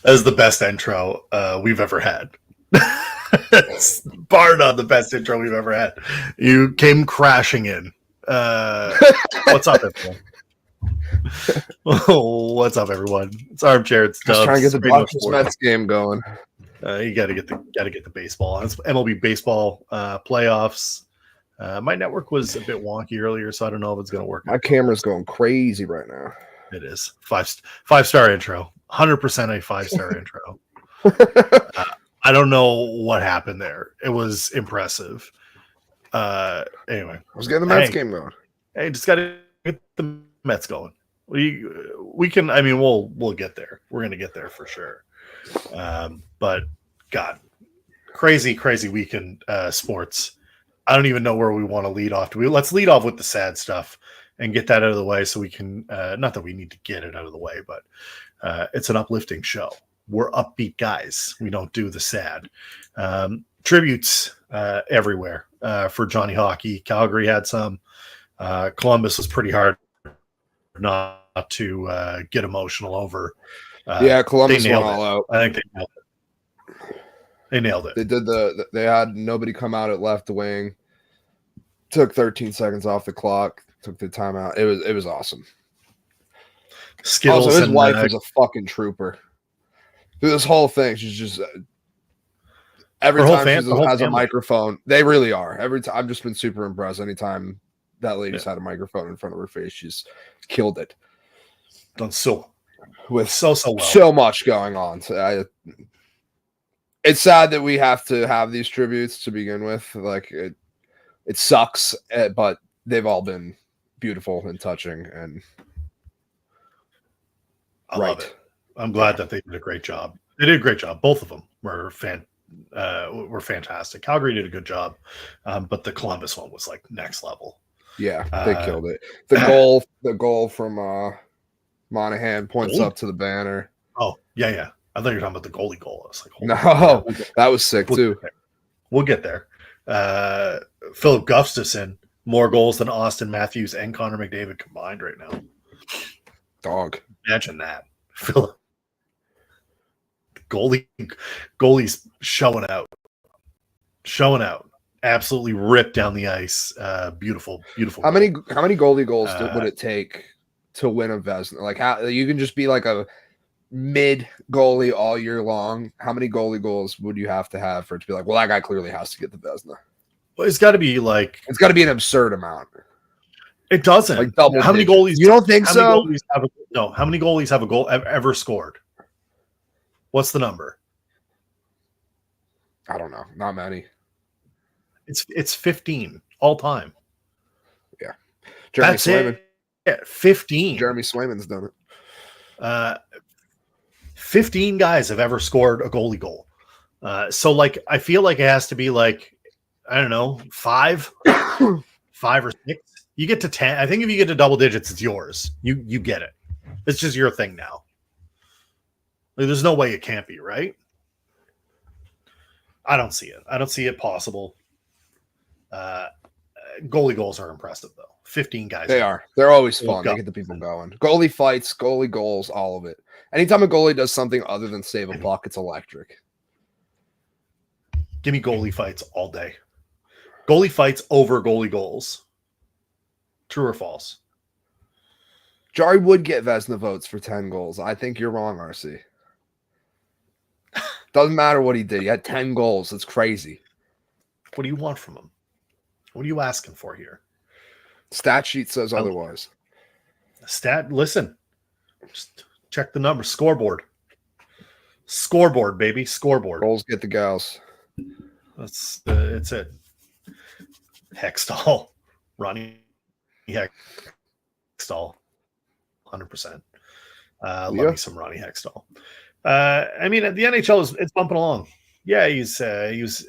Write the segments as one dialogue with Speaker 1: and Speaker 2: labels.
Speaker 1: is the best intro we've ever had. It's bar none the best intro we've ever had. You came crashing in. What's up, everyone? What's up, everyone? It's Armchair. It's Dubs.
Speaker 2: Just trying to get the Dodgers Mets game going.
Speaker 1: You got to get the baseball. It's MLB baseball playoffs. My network was a bit wonky earlier, so I don't know if it's going to work.
Speaker 2: My camera's going crazy right now.
Speaker 1: It is five-star intro, 100% a 5-star intro. I don't know what happened there. It was impressive. Anyway,
Speaker 2: I was getting the Mets game going.
Speaker 1: Hey, just got to get the Mets going. We can. I mean, we'll get there. We're going to get there for sure. But God, crazy weekend sports. I don't even know where we want to lead off. Let's lead off with the sad stuff and get that out of the way so we can. Not that we need to get it out of the way, but it's an uplifting show. We're upbeat guys. We don't do the sad. Tributes everywhere for Johnny Hockey. Calgary had some. Columbus was pretty hard not to get emotional over.
Speaker 2: Columbus went all out.
Speaker 1: I think they nailed it.
Speaker 2: They did they had nobody come out at left wing. Took 13 seconds off the clock. Took the timeout. It was awesome.
Speaker 1: Skittles
Speaker 2: also, his wife is a fucking trooper. Through this whole thing, she's just every time she has a microphone. They really are. Every time I've just been super impressed. Anytime that lady's had a microphone in front of her face, she's killed it.
Speaker 1: Done so
Speaker 2: with
Speaker 1: so well.
Speaker 2: So much going on. So it's sad that we have to have these tributes to begin with. Like it sucks, but they've all been beautiful and touching, and
Speaker 1: I love it. I'm glad that they did a great job. They did a great job. Both of them were fantastic. Calgary did a good job, but the Columbus one was like next level.
Speaker 2: Yeah, they killed it. The goal from Monahan points up to the banner.
Speaker 1: Oh yeah. I thought you were talking about the goalie goal. I was like,
Speaker 2: no, that was sick too.
Speaker 1: We'll get there. Philip Gustafson, more goals than Austin Matthews and Connor McDavid combined right now.
Speaker 2: Dog.
Speaker 1: Imagine that. Philip. Goalie's showing out. Absolutely ripped down the ice. Beautiful.
Speaker 2: How many goalie goals would it take to win a Vezina? Like, how you can just be like a mid goalie all year long. How many goalie goals would you have to for it to be like, well, that guy clearly has to get the Vezina?
Speaker 1: Well, it's got to be an
Speaker 2: absurd amount.
Speaker 1: It doesn't.
Speaker 2: Like double.
Speaker 1: How many goalies?
Speaker 2: You don't think so?
Speaker 1: How many goalies have a goal ever scored? What's the number?
Speaker 2: I don't know. Not many.
Speaker 1: It's 15 all time.
Speaker 2: Yeah. Jeremy
Speaker 1: That's
Speaker 2: Swayman.
Speaker 1: It. 15.
Speaker 2: Jeremy Swayman's done it.
Speaker 1: 15 guys have ever scored a goalie goal. So like I feel like it has to be like, I don't know, 5 or 6. You get to 10. I think if you get to double digits, it's yours. You get it. It's just your thing now. Like, there's no way it can't be, right? I don't see it. I don't see it possible. Goalie goals are impressive, though. 15 guys.
Speaker 2: They are. They're always fun. They get the people going. Goalie fights, goalie goals, all of it. Anytime a goalie does something other than save a puck, it's electric.
Speaker 1: Give me goalie fights all day. Goalie fights over goalie goals. True or false?
Speaker 2: Jari would get Vezina votes for 10 goals. I think you're wrong, RC. Doesn't matter what he did. He had 10 goals. It's crazy.
Speaker 1: What do you want from him? What are you asking for here?
Speaker 2: Stat sheet says otherwise.
Speaker 1: Listen. Just check the numbers. Scoreboard. Scoreboard, baby. Scoreboard.
Speaker 2: Goals get the gals.
Speaker 1: It's it. Hextall. Ronnie Hextall. 100%. Love me some Ronnie Hextall. I mean, the NHL it's bumping along. Yeah, he was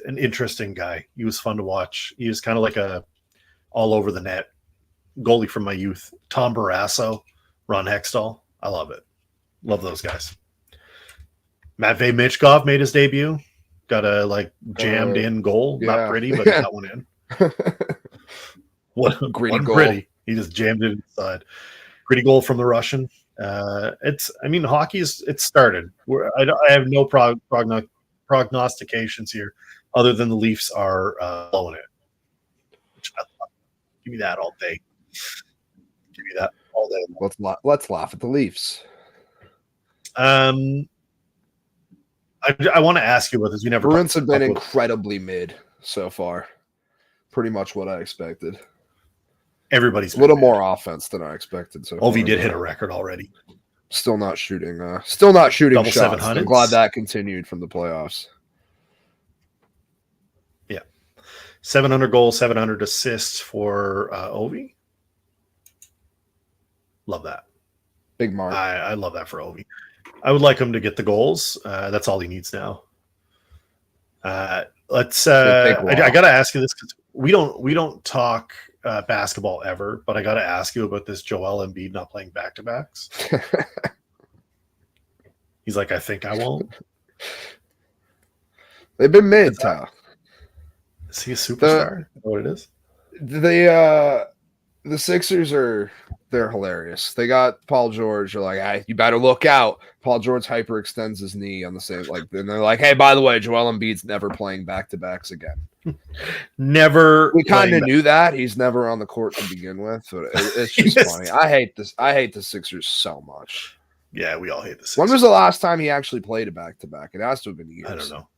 Speaker 1: an interesting guy. He was fun to watch. He was kind of like a all over the net goalie from my youth. Tom Barrasso, Ron Hextall. I love it. Love those guys. Matvei Michkov made his debut. Got a jammed in goal.
Speaker 2: Yeah.
Speaker 1: Not pretty, but he got one in. What
Speaker 2: gritty
Speaker 1: one
Speaker 2: goal.
Speaker 1: Gritty. He just jammed it inside. Gritty goal from the Russian. It's started. I have no prognostications here, other than the Leafs are blowing it. Give me that all day. Give me that all day.
Speaker 2: Let's laugh at the Leafs.
Speaker 1: I want to ask you about this.
Speaker 2: Bruins have been incredibly mid so far. Pretty much what I expected.
Speaker 1: Everybody's
Speaker 2: a little more offense than I expected. So
Speaker 1: Ovi did hit a record already.
Speaker 2: Still not shooting. Double shots. I'm glad that continued from the playoffs.
Speaker 1: Yeah, 700 goals, 700 assists for Ovi. Love that.
Speaker 2: Big mark.
Speaker 1: I love that for Ovi. I would like him to get the goals. That's all he needs now. I got to ask you this because we don't talk basketball ever, but I got to ask you about this Joel Embiid not playing back-to-backs. He's like, I think I won't.
Speaker 2: They've been mid, Tal.
Speaker 1: Is he a superstar? What it is?
Speaker 2: The Sixers they're hilarious. They got Paul George. They're like, hey, you better look out. Paul George hyperextends his knee on the same, and they're like, hey, by the way, Joel Embiid's never playing back-to-backs again.
Speaker 1: Never.
Speaker 2: We kind of knew that. He's never on the court to begin with. But it's just funny. I hate this. I hate the Sixers so much.
Speaker 1: Yeah, we all hate the Sixers.
Speaker 2: When was the last time he actually played a back-to-back? It has to have been years.
Speaker 1: I don't know.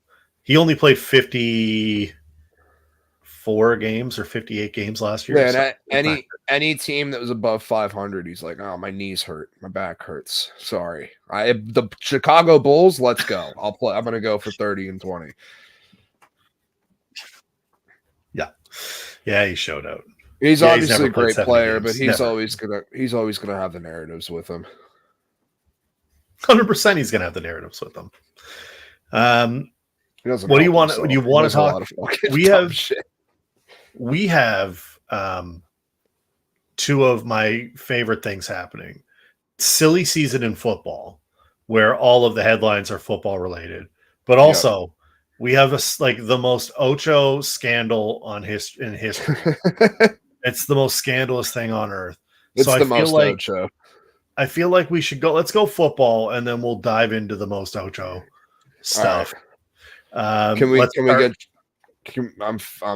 Speaker 1: He only played 54 games or 58 games last year.
Speaker 2: Yeah, and any team that was above 500, he's like, oh, my knees hurt. My back hurts. Sorry. The Chicago Bulls, let's go. I'll play. I'm going to go for 30 and 20.
Speaker 1: Yeah, he showed out.
Speaker 2: He's obviously a great player, but he's always gonna have the narratives with him.
Speaker 1: 100%, he's gonna have the narratives with him. What do you want? Do you want to talk? We have two of my favorite things happening. Silly season in football, where all of the headlines are football related, but also we have the most Ocho scandal in history. It's the most scandalous thing on earth.
Speaker 2: It's so the most Ocho.
Speaker 1: I feel like we should go. Let's go football, and then we'll dive into the most Ocho stuff.
Speaker 2: Right. I'm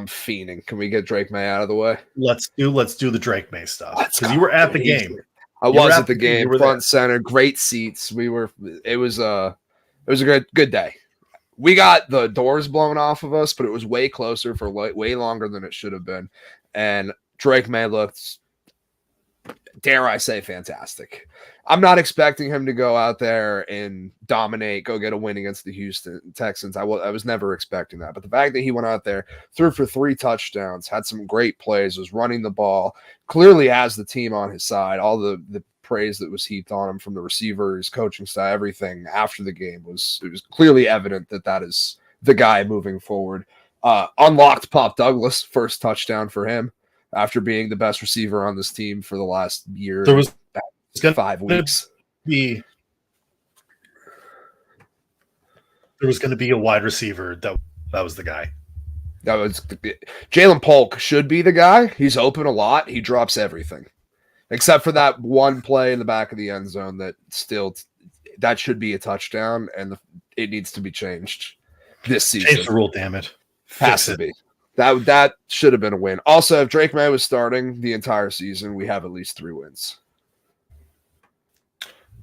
Speaker 2: fiending. Can we get Drake May out of the way?
Speaker 1: Let's do the Drake May stuff because you were at the game.
Speaker 2: I was at the game, front center, great seats. It was a good day. We got the doors blown off of us, but it was way closer for way longer than it should have been. And Drake May looked, dare I say, fantastic. I'm not expecting him to go out there and dominate, go get a win against the Houston Texans. I was never expecting that. But the fact that he went out there, threw for 3 touchdowns, had some great plays, was running the ball, clearly has the team on his side. All the praise that was heaped on him from the receivers, coaching staff, everything after the game it was clearly evident that is the guy moving forward. Unlocked Pop Douglas, first touchdown for him after being the best receiver on this team for the last year.
Speaker 1: There was
Speaker 2: 5 weeks.
Speaker 1: There was going to be a wide receiver that was the guy.
Speaker 2: That was Jalen Polk should be the guy. He's open a lot. He drops everything. Except for that one play in the back of the end zone that should be a touchdown, and it needs to be changed this season.
Speaker 1: Change the rule, damn it.
Speaker 2: Has to be. That should have been a win. Also, if Drake May was starting the entire season, we have at least 3 wins.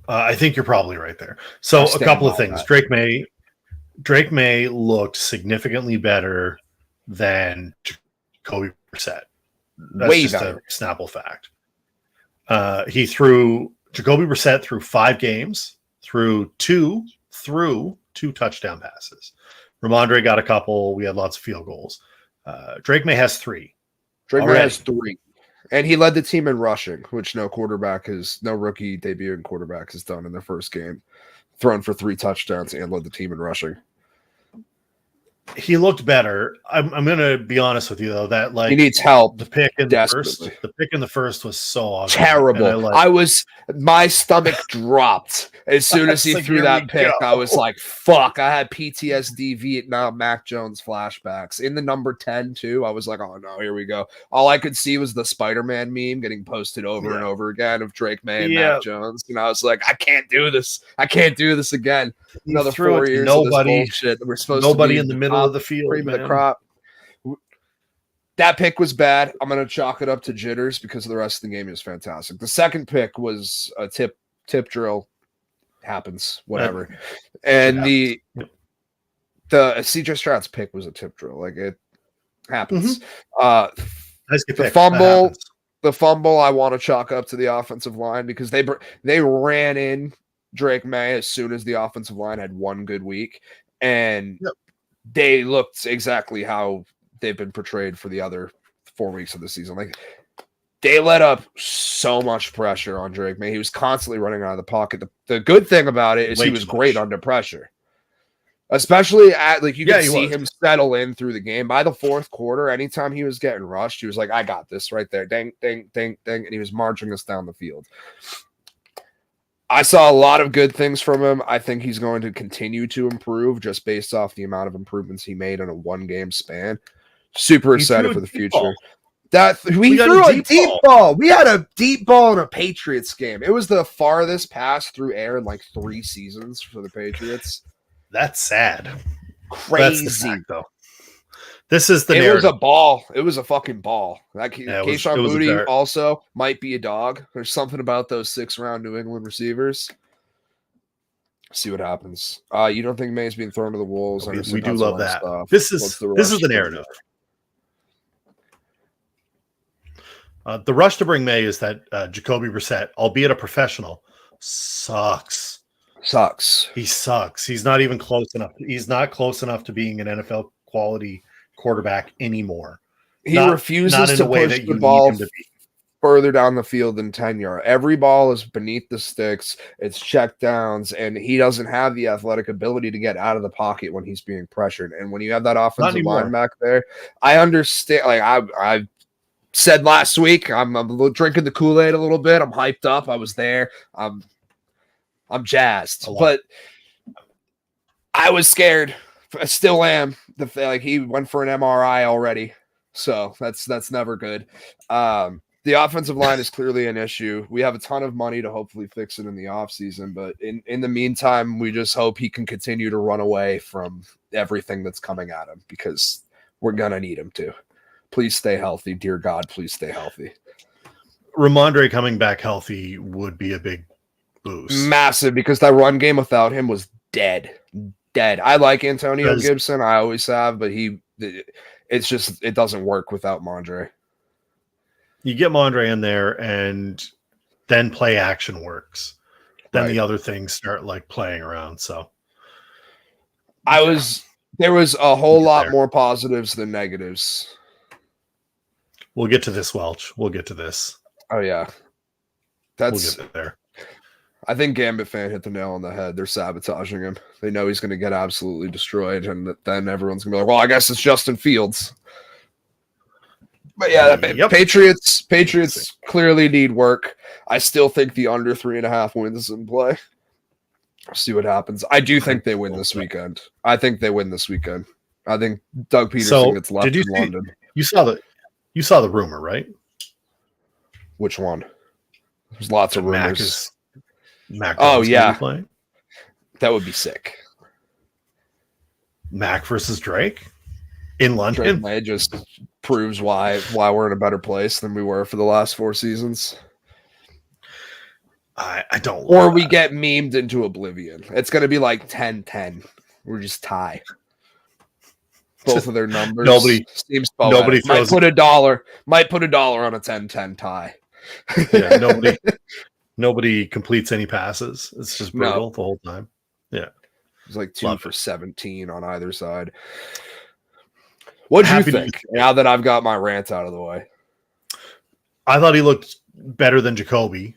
Speaker 1: I think you're probably right there. So a couple of things. Drake May looked significantly better than Jacoby Brissett. That's
Speaker 2: way
Speaker 1: just
Speaker 2: better.
Speaker 1: A Snapple fact. Jacoby Brissett through 5 games, through two touchdown passes. Ramondre got a couple. We had lots of field goals. Drake May has 3.
Speaker 2: Drake May has 3. And he led the team in rushing, which no rookie debuting quarterback has done in their first game. Thrown for 3 touchdowns and led the team in rushing.
Speaker 1: He looked better. I'm going to be honest with you though that like
Speaker 2: he needs help.
Speaker 1: The pick in the first was so ugly.
Speaker 2: Terrible. My stomach dropped as soon as he threw that pick. I was like, "Fuck!" I had PTSD Vietnam Mac Jones flashbacks. In the number 10 too, I was like, "Oh no, here we go." All I could see was the Spider-Man meme getting posted over and over again of Drake May and Mac Jones, and I was like, "I can't do this. I can't do this again." Another 4 years of this bullshit. We're supposed to be
Speaker 1: in the middle of the field,
Speaker 2: cream of the crop. That pick was bad. I'm going to chalk it up to jitters because the rest of the game is fantastic. The second pick was a tip drill. Happens, whatever. And the CJ Stroud's pick was a tip drill. Like, it happens. The fumble I want to chalk up to the offensive line because they ran in Drake May as soon as the offensive line had one good week. And they looked exactly how they've been portrayed for the other 4 weeks of the season. Like, they let up so much pressure on Drake May. He was constantly running out of the pocket. The good thing about it is he was great under pressure, especially at you could see him settle in through the game. By the fourth quarter, anytime he was getting rushed, he was like, "I got this right there, ding, ding, ding, ding," and he was marching us down the field. I saw a lot of good things from him. I think he's going to continue to improve just based off the amount of improvements he made in a 1-game span. Super excited for the future. We threw a deep ball. We had a deep ball in a Patriots game. It was the farthest pass through air in 3 seasons for the Patriots.
Speaker 1: That's sad.
Speaker 2: Crazy.
Speaker 1: That's the fact, though. This is the narrative.
Speaker 2: It was a ball. It was a fucking ball. Kayshon Boutte also might be a dog. There's something about those 6th-round New England receivers. See what happens. You don't think May's being thrown to the wolves?
Speaker 1: We do love that. Stuff. This is the narrative. The rush to bring May is that Jacoby Brissett, albeit a professional, sucks. He sucks. He's not even close enough. He's not close enough to being an NFL quality quarterback anymore.
Speaker 2: He refuses to push the ball further down the field than 10 yards. Every ball is beneath the sticks. It's check downs, and he doesn't have the athletic ability to get out of the pocket when he's being pressured. And when you have that offensive line back there, I understand. I said last week, I'm drinking the Kool-Aid a little bit. I'm hyped up. I was there. I'm jazzed, but I was scared. I still am. He went for an MRI already, so that's never good. The offensive line is clearly an issue. We have a ton of money to hopefully fix it in the offseason, but in the meantime, we just hope he can continue to run away from everything that's coming at him because we're gonna need him to. Please stay healthy. Dear God, please stay healthy.
Speaker 1: Ramondre coming back healthy would be a big boost.
Speaker 2: Massive, because that run game without him was dead. I like Antonio Gibson. I always have, but it doesn't work without Mondre.
Speaker 1: You get Mondre in there and then play action works. Then the other things start playing around. So there was a whole lot more positives than negatives. We'll get to this, Welch. We'll get to this.
Speaker 2: Oh, yeah.
Speaker 1: We'll get there.
Speaker 2: I think Gambit fan hit the nail on the head. They're sabotaging him. They know he's going to get absolutely destroyed, and then everyone's going to be like, well, I guess it's Justin Fields. But yeah, Patriots clearly need work. I still think the under 3.5 wins is in play. See what happens. I do think they win this weekend. I think Doug Peterson gets left in London.
Speaker 1: You saw the rumor, right?
Speaker 2: Which one? There's lots of rumors.
Speaker 1: Mac
Speaker 2: playing? That would be sick.
Speaker 1: Mac versus Drake in London.
Speaker 2: Drake May just proves why we're in a better place than we were for the last 4 seasons.
Speaker 1: I don't.
Speaker 2: Or we get memed into oblivion. It's going to be like 10-10. We're just tie. Both of their numbers.
Speaker 1: Nobody
Speaker 2: might put $1 on a 10-10 tie.
Speaker 1: Yeah, nobody completes any passes. It's just brutal the whole time. Yeah.
Speaker 2: It's like 2 for 17 on either side. What do you think now that I've got my rant out of the way?
Speaker 1: I thought he looked better than Jacoby.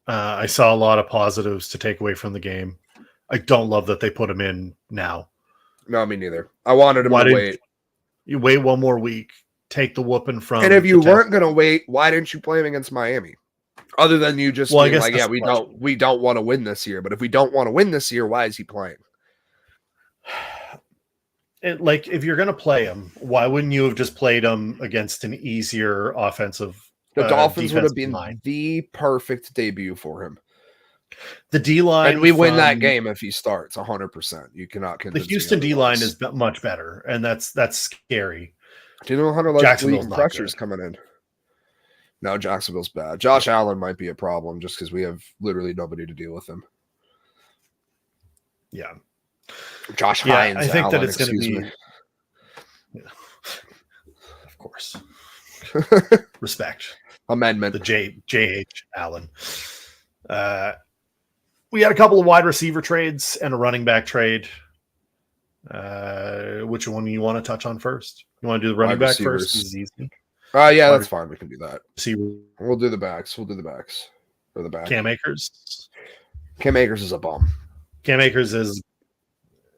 Speaker 1: I saw a lot of positives to take away from the game. I don't love that they put him in now.
Speaker 2: No, me neither. I wanted him to wait.
Speaker 1: You wait one more week, take the whooping from.
Speaker 2: And if you weren't going to wait, why didn't you play him against Miami? Other than you just being like, yeah, we don't want to win this year. But if we don't want to win this year, why is he playing?
Speaker 1: Like, if you're going to play him, why wouldn't you have just played him against an easier offensive?
Speaker 2: The Dolphins would have been the perfect debut for him.
Speaker 1: The D-line,
Speaker 2: and we win that game if he starts 100%. You cannot convince
Speaker 1: the Houston D-line is much better, and that's scary.
Speaker 2: Do you know how league pressure's coming in? No, Jacksonville's bad. Josh Allen might be a problem just because we have literally nobody to deal with him.
Speaker 1: Yeah.
Speaker 2: Josh Hines.
Speaker 1: I think that it's going to be. Yeah. Of course. Respect.
Speaker 2: Amendment.
Speaker 1: The J.H. Allen. We had a couple of wide receiver trades and a running back trade. Which one do you want to touch on first? You want to do the running back first? This is easy.
Speaker 2: Yeah, that's fine. We can do that.
Speaker 1: See,
Speaker 2: we'll do the backs. We'll do the backs. Or the back.
Speaker 1: Cam Akers.
Speaker 2: Cam Akers is a bum.
Speaker 1: Cam Akers is,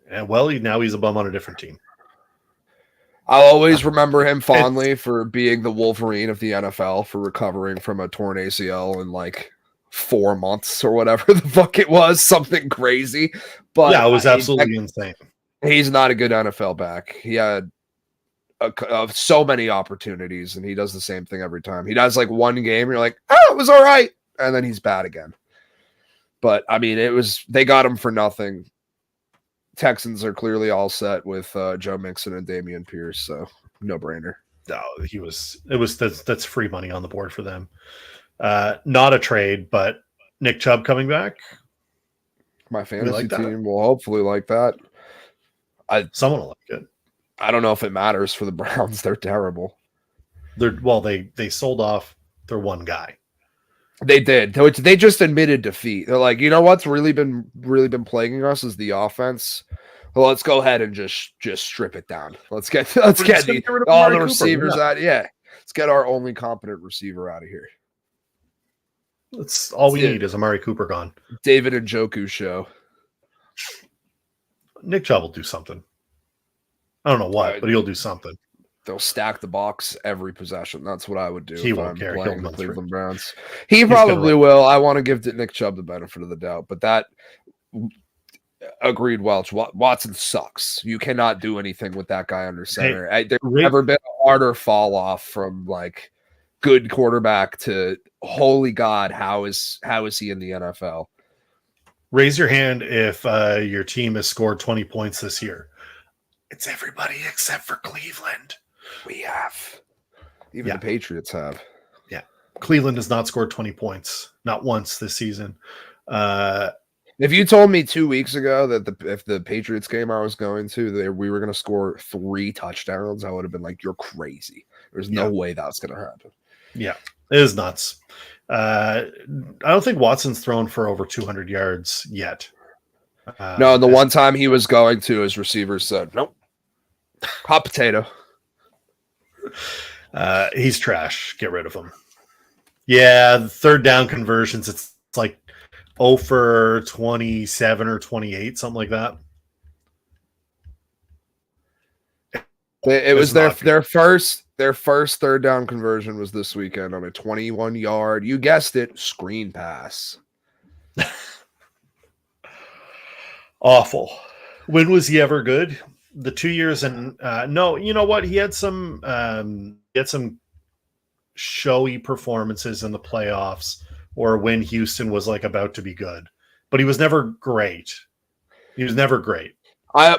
Speaker 1: now he's a bum on a different team.
Speaker 2: I'll always remember him fondly for being the Wolverine of the NFL, for recovering from a torn ACL in like 4 months or whatever the fuck it was, something crazy. But
Speaker 1: yeah, it was absolutely insane.
Speaker 2: He's not a good NFL back. He had so many opportunities, and he does the same thing every time. He does like one game, and you're like, oh, it was all right, and then he's bad again. But I mean, they got him for nothing. Texans are clearly all set with Joe Mixon and Dameon Pierce, so no brainer.
Speaker 1: No, that's free money on the board for them. Not a trade, but Nick Chubb coming back.
Speaker 2: My fantasy team will hopefully like that.
Speaker 1: Someone will like it.
Speaker 2: I don't know if it matters for the Browns. They're terrible.
Speaker 1: They sold off their one guy.
Speaker 2: They did. They just admitted defeat. They're like, you know what's really been plaguing us is the offense. Well, let's go ahead and just strip it down. Let's get all the receivers out. Yeah, let's get our only competent receiver out of here.
Speaker 1: That's all we need is Amari Cooper gone.
Speaker 2: David Njoku show.
Speaker 1: Nick Chubb will do something. I don't know what, but he'll do something.
Speaker 2: They'll stack the box every possession. That's what I would do.
Speaker 1: He won't care.
Speaker 2: Playing the Cleveland Browns. He probably will. I want to give Nick Chubb the benefit of the doubt, but that agreed. Welch, Watson sucks. You cannot do anything with that guy under center. There's never been a harder fall off from like good quarterback to holy God. How is he in the NFL?
Speaker 1: Raise your hand if your team has scored 20 points this year. It's everybody except for Cleveland.
Speaker 2: We have. Even the Patriots have.
Speaker 1: Yeah. Cleveland has not scored 20 points. Not once this season.
Speaker 2: If you told me 2 weeks ago that if the Patriots game I was going to, we were going to score 3 touchdowns, I would have been like, you're crazy. There's no way that's going to happen.
Speaker 1: Yeah. It is nuts. I don't think Watson's thrown for over 200 yards yet.
Speaker 2: No, the one time he was going to, his receivers said, nope. Hot potato.
Speaker 1: He's trash. Get rid of him. Yeah, the third down conversions, it's like 0 for 27 or 28, something like that.
Speaker 2: It was their first third down conversion was this weekend on a 21-yard, you guessed it, screen pass.
Speaker 1: Awful. When was he ever good? The 2 years and no, you know what? He had some showy performances in the playoffs or when Houston was like about to be good, but he was never great.
Speaker 2: I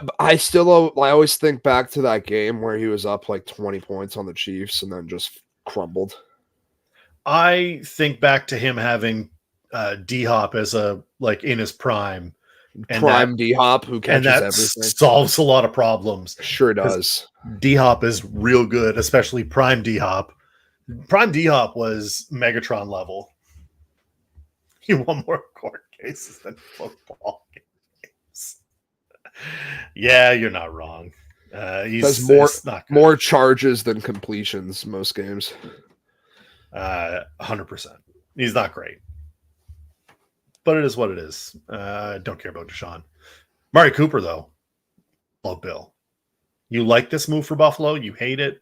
Speaker 2: always think back to that game where he was up like 20 points on the Chiefs and then just crumbled.
Speaker 1: I think back to him having D-Hop as in his prime.
Speaker 2: Prime D-Hop who catches everything.
Speaker 1: Solves a lot of problems.
Speaker 2: Sure does.
Speaker 1: D-Hop is real good, especially Prime D-Hop. Prime D-Hop was Megatron level. He won more court cases than football games. Yeah, you're not wrong. He's
Speaker 2: more charges than completions most games.
Speaker 1: 100%. He's not great. But it is what it is. Don't care about Deshaun. Amari Cooper, though. Bill? You like this move for Buffalo? You hate it?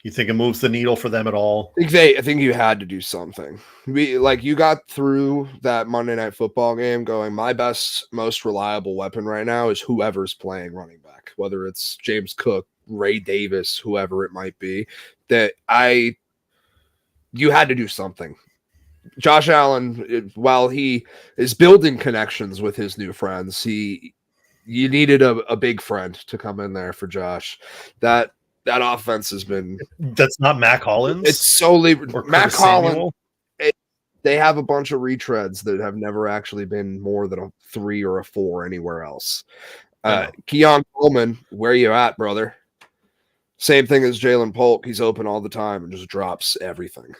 Speaker 1: You think it moves the needle for them at all?
Speaker 2: I think you had to do something. You got through that Monday Night Football game going, my best, most reliable weapon right now is whoever's playing running back, whether it's James Cook, Ray Davis, whoever it might be. You had to do something. Josh Allen, while he is building connections with his new friends, you needed a big friend to come in there for Josh. That offense has been.
Speaker 1: That's not Mac Hollins.
Speaker 2: It's solely Mac Hollins. They have a bunch of retreads that have never actually been more than a 3 or a 4 anywhere else. Keon Coleman, where you at, brother? Same thing as Jalen Polk. He's open all the time and just drops everything.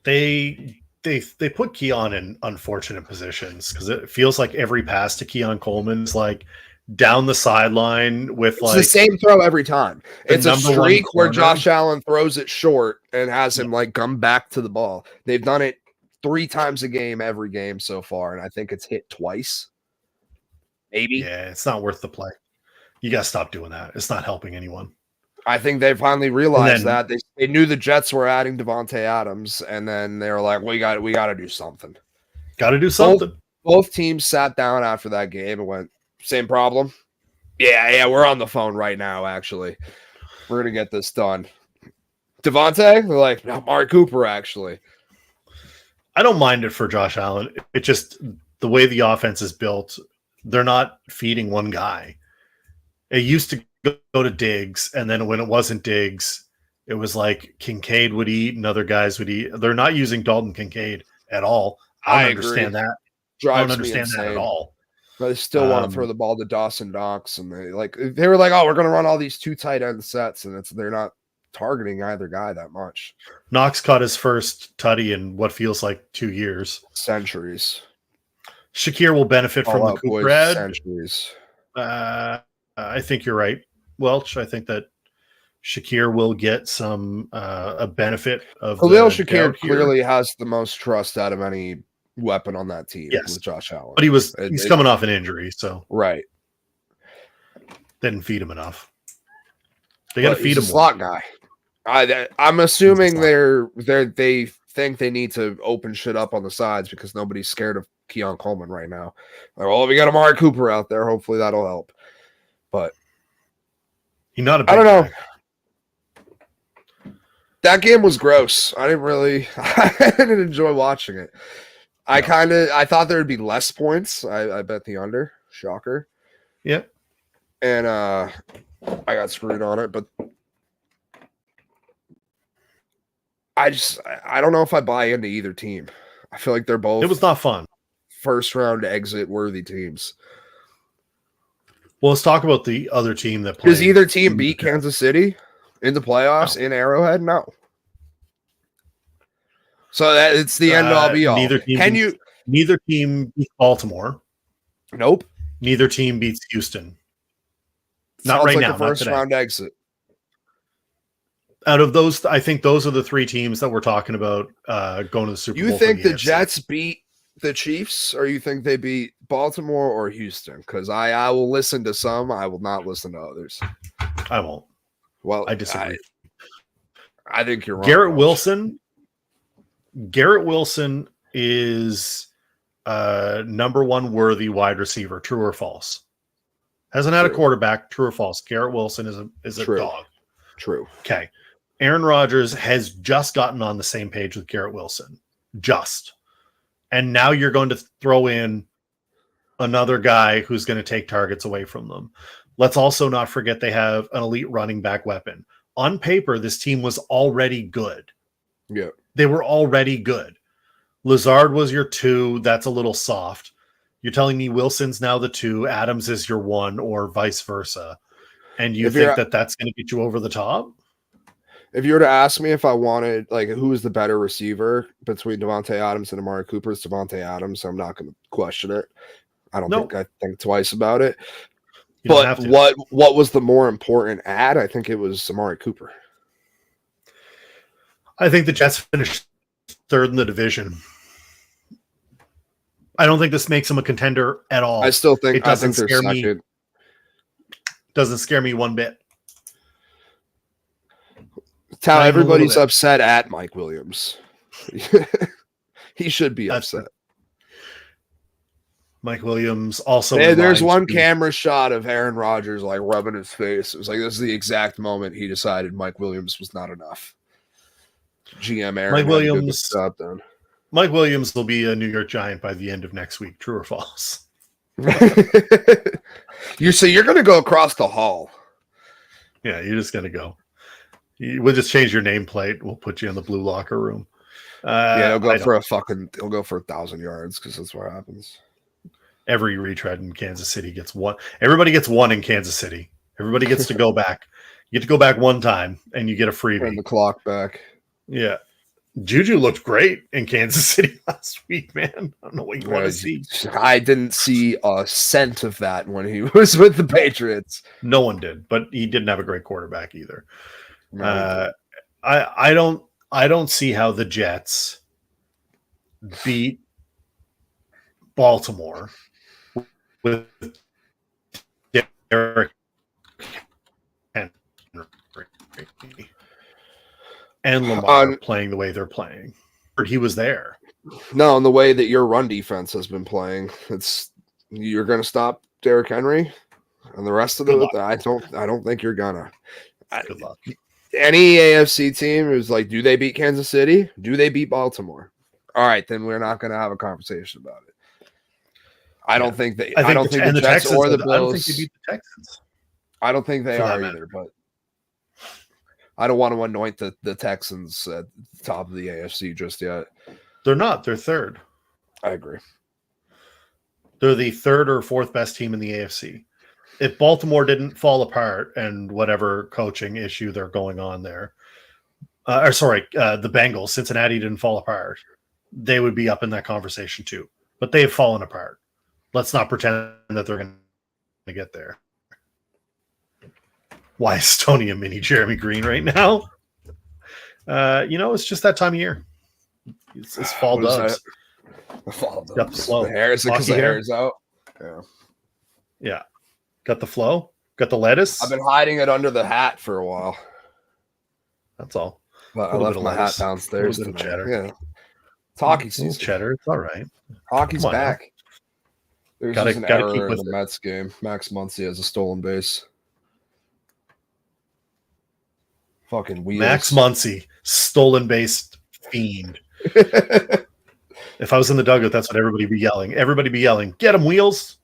Speaker 1: They put Keon in unfortunate positions because it feels like every pass to Keon Coleman is like down the sideline with
Speaker 2: it's the same throw every time. It's a streak where Josh Allen throws it short and has him come back to the ball. They've done it 3 times a game, every game so far, and I think it's hit twice. Maybe.
Speaker 1: Yeah, it's not worth the play. You got to stop doing that. It's not helping anyone.
Speaker 2: I think they finally realized that they knew the Jets were adding Devontae Adams, and then they were like, we got to do something.
Speaker 1: Got to do something.
Speaker 2: Both teams sat down after that game and went, same problem? Yeah, we're on the phone right now, actually. We're going to get this done. Devontae? They're like, no, Amari Cooper, actually.
Speaker 1: I don't mind it for Josh Allen. It just, the way the offense is built, they're not feeding one guy. It used to go to Diggs, and then when it wasn't Diggs, it was like Kincaid would eat and other guys would eat. They're not using Dalton Kincaid at all. I don't understand that. I don't understand that at all.
Speaker 2: But they still want to throw the ball to Dawson Knox, and they were like, "Oh, we're going to run all these 2 tight end sets," and they're not targeting either guy that much.
Speaker 1: Knox caught his first tutty in what feels like 2 years,
Speaker 2: centuries.
Speaker 1: Shakir will benefit from the Cooper ad.
Speaker 2: Centuries.
Speaker 1: I think you're right, Welch. I think that Shakir will get some a benefit of.
Speaker 2: Khalil Shakir clearly has the most trust out of any weapon on that team with Josh Allen.
Speaker 1: But he's coming off an injury, so
Speaker 2: right.
Speaker 1: They didn't feed him enough. They got to feed him.
Speaker 2: Slot guy. I'm assuming they think they need to open shit up on the sides because nobody's scared of Keon Coleman right now. We got Amari Cooper out there. Hopefully that'll help. But
Speaker 1: he's not a big
Speaker 2: I don't know.
Speaker 1: guy.
Speaker 2: That game was gross. I didn't enjoy watching it. I thought there would be less points. I bet the under. Shocker.
Speaker 1: Yep.
Speaker 2: And I got screwed on it, but I don't know if I buy into either team. I feel like they're both.
Speaker 1: It was not fun.
Speaker 2: First round exit worthy teams.
Speaker 1: Well, let's talk about the other team that played.
Speaker 2: Does either team beat Kansas City in the playoffs in Arrowhead? No. So it's the end all be all.
Speaker 1: Neither team beats Baltimore.
Speaker 2: Nope.
Speaker 1: Neither team beats Houston.
Speaker 2: Not right now. First round exit.
Speaker 1: Out of those, I think those are the 3 teams that we're talking about going to the Super Bowl.
Speaker 2: You think the Jets beat the Chiefs, or you think they beat Baltimore or Houston? Because I will listen to some. I will not listen to others.
Speaker 1: I won't.
Speaker 2: Well,
Speaker 1: I disagree.
Speaker 2: I think you're wrong.
Speaker 1: Garrett Wilson is number 1 worthy wide receiver. True or false? Hasn't had a quarterback. True or false? Garrett Wilson is a dog.
Speaker 2: True.
Speaker 1: Okay. Aaron Rodgers has just gotten on the same page with Garrett Wilson. And now you're going to throw in another guy who's going to take targets away from them. Let's also not forget they have an elite running back weapon. On paper, this team was already good.
Speaker 2: Yeah.
Speaker 1: They were already good. Lazard was your 2. That's a little soft. You're telling me Wilson's now the 2, Adams is your 1, or vice versa. And you think that that's going to get you over the top?
Speaker 2: If you were to ask me if I wanted, who is the better receiver between Devontae Adams and Amari Cooper, it's Devontae Adams. So I'm not going to question it. I think twice about it. But what was the more important ad? I think it was Amari Cooper.
Speaker 1: I think the Jets finished 3rd in the division. I don't think this makes them a contender at all.
Speaker 2: I think they're second.
Speaker 1: Doesn't scare me one bit.
Speaker 2: How everybody's upset at Mike Williams. He should be upset.
Speaker 1: Mike Williams also.
Speaker 2: There's one camera shot of Aaron Rodgers like rubbing his face. It was like this is the exact moment he decided Mike Williams was not enough. GM Aaron
Speaker 1: Mike Williams.
Speaker 2: Stop then.
Speaker 1: Mike Williams will be a New York Giant by the end of next week. True or false?
Speaker 2: You're going to go across the hall.
Speaker 1: Yeah, you're just going to go. We'll just change your nameplate. We'll put you in the blue locker room.
Speaker 2: He'll go for 1,000 yards because that's what happens.
Speaker 1: Every retread in Kansas City gets one. Everybody gets one in Kansas City. Everybody gets to go back. You get to go back one time, and you get a freebie.
Speaker 2: Turn the clock back.
Speaker 1: Yeah. Juju looked great in Kansas City last week, man. I don't know what you want to see.
Speaker 2: I didn't see a cent of that when he was with the Patriots.
Speaker 1: No one did, but he didn't have a great quarterback either. I don't see how the Jets beat Baltimore with Derrick Henry and Lamar playing the way they're playing. He was there.
Speaker 2: No, in the way that your run defense has been playing, you're going to stop Derrick Henry and the rest of it. I don't think you're gonna.
Speaker 1: Good luck.
Speaker 2: Any AFC team is like, do they beat Kansas City? Do they beat Baltimore? All right, then we're not going to have a conversation about it. I don't think the Jets or the Bills.
Speaker 1: I don't think they beat the Texans.
Speaker 2: I don't think they are either, but I don't want to anoint the Texans at the top of the AFC just yet.
Speaker 1: They're not. They're third.
Speaker 2: I agree.
Speaker 1: They're the third or fourth best team in the AFC. If Baltimore didn't fall apart and whatever coaching issue they're going on there, the Bengals, Cincinnati didn't fall apart, they would be up in that conversation too. But they have fallen apart. Let's not pretend that they're going to get there. Why is Tony a mini Jeremy Green right now? It's just that time of year. It's fall doves.
Speaker 2: The fall doves.
Speaker 1: Got the flow.
Speaker 2: The hair, is it because the hair is out? Yeah.
Speaker 1: Yeah. Got the flow. Got the lettuce.
Speaker 2: I've been hiding it under the hat for a while.
Speaker 1: That's all.
Speaker 2: But I left my hat downstairs.
Speaker 1: Cheddar.
Speaker 2: Yeah. It's hockey season.
Speaker 1: Cheddar. It's all right.
Speaker 2: Hockey's back.
Speaker 1: Now.
Speaker 2: There's just an error in the Mets game. Max Muncy has a stolen base. Fucking wheels.
Speaker 1: Max Muncy, stolen base fiend. If I was in the dugout, that's what everybody be yelling. Everybody be yelling, "Get him, Wheels!"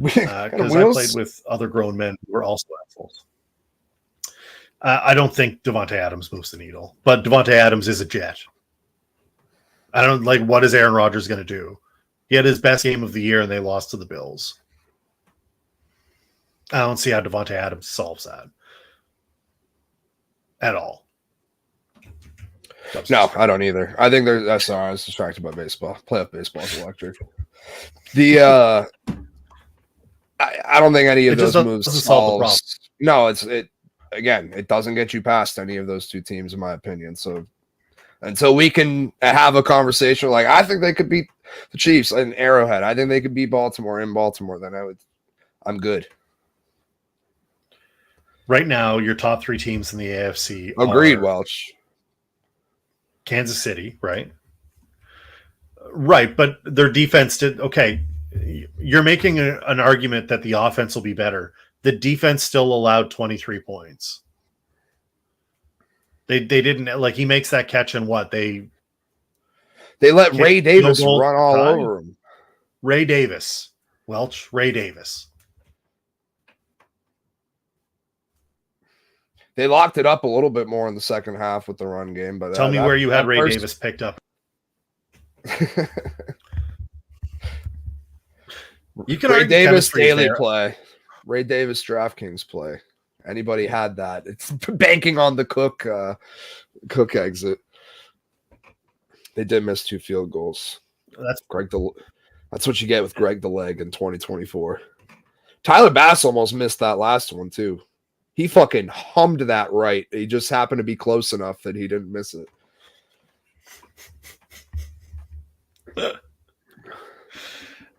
Speaker 1: Because I played with other grown men who were also assholes. I don't think Devontae Adams moves the needle, but Devontae Adams is a Jet. I don't like what is Aaron Rodgers going to do. He had his best game of the year, and they lost to the Bills. I don't see how Devontae Adams solves that at all.
Speaker 2: No, I don't either. I think there's. I was distracted by baseball. Playoff baseball is electric. I don't think any of those moves solves. No, it doesn't get you past any of those two teams, in my opinion. So until we can have a conversation, like I think they could beat the Chiefs in Arrowhead. I think they could beat Baltimore in Baltimore. Then I'm good.
Speaker 1: Right now, your top three teams in the AFC.
Speaker 2: Agreed, Welch.
Speaker 1: Kansas City, right? Right, but their defense did okay. You're making an argument that the offense will be better. The defense still allowed 23 points. They didn't like he makes that catch and what they
Speaker 2: let Ray Davis run all over him.
Speaker 1: Ray Davis.
Speaker 2: They locked it up a little bit more in the second half with the run game. But
Speaker 1: tell me where you had Ray Davis picked up. You can
Speaker 2: Ray Davis daily play. Ray Davis DraftKings play. Anybody had that? It's banking on the Cook exit. They did miss 2 field goals. That's what you get with Greg the Leg in 2024. Tyler Bass almost missed that last one too. He fucking hummed that right. He just happened to be close enough that he didn't miss it.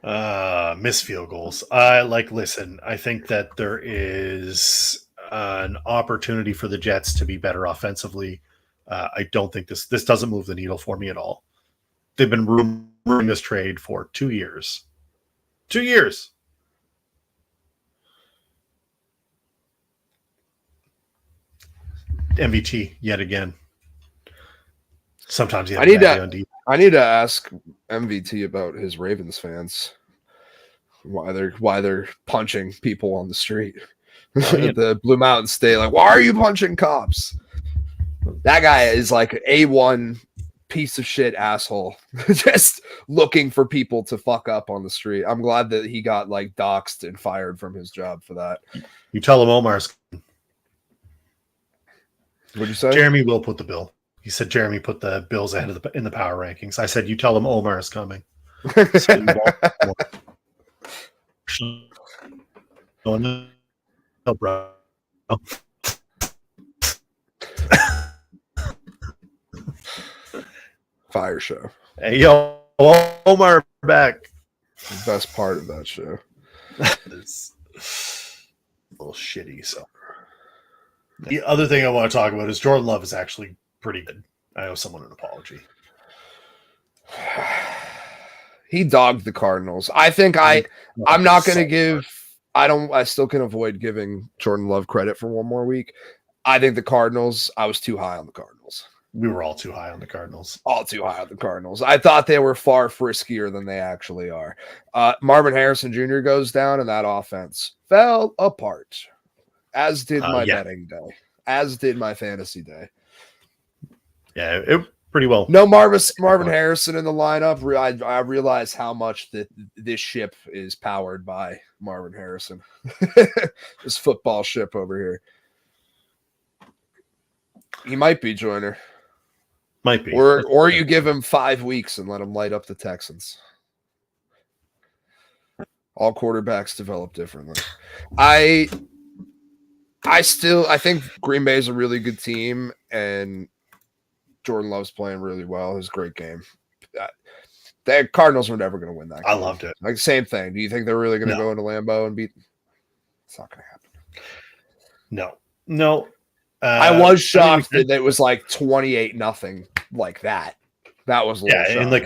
Speaker 1: Missed field goals. Listen, I think that there is an opportunity for the Jets to be better offensively. I don't think this doesn't move the needle for me at all. They've been rumoring this trade for 2 years. 2 years. MVT yet again. Sometimes you have
Speaker 2: I need to ask MVT about his Ravens fans. Why they're punching people on the street. At the Blue Mountain State, like, why are you punching cops? That guy is like A1 piece of shit asshole, just looking for people to fuck up on the street. I'm glad that he got like doxxed and fired from his job for that.
Speaker 1: You tell him Omar's.
Speaker 2: What'd you say?
Speaker 1: Jeremy will put the bill. He said Jeremy put the Bills ahead of in the power rankings. I said you tell him Omar is coming. Oh no, bro.
Speaker 2: Fire show.
Speaker 1: Hey, yo, Omar back.
Speaker 2: The best part of that show.
Speaker 1: It's a little shitty. So the other thing I want to talk about is Jordan Love is actually pretty good. I owe someone an apology.
Speaker 2: He dogged the Cardinals. I think I'm not going to give. I still can avoid giving Jordan Love credit for one more week. I think the Cardinals. I was too high on the Cardinals.
Speaker 1: We were all too high on the Cardinals.
Speaker 2: All too high on the Cardinals. I thought they were far friskier than they actually are. Marvin Harrison Jr. goes down, and that offense fell apart, as did my betting day, as did my fantasy day.
Speaker 1: Yeah, it pretty well.
Speaker 2: No Marvin Harrison in the lineup. I realize how much that this ship is powered by Marvin Harrison. This football ship over here. He might be Joyner.
Speaker 1: Might be.
Speaker 2: Or you give him 5 weeks and let him light up the Texans. All quarterbacks develop differently. I think Green Bay is a really good team, and Jordan Love's playing really well. It was a great game. The Cardinals were never going to win that game.
Speaker 1: I loved it.
Speaker 2: Like, same thing. Do you think they're really going to go into Lambeau and beat? It's not going to happen.
Speaker 1: No.
Speaker 2: I was shocked that it was like 28-0 like that. That was
Speaker 1: in like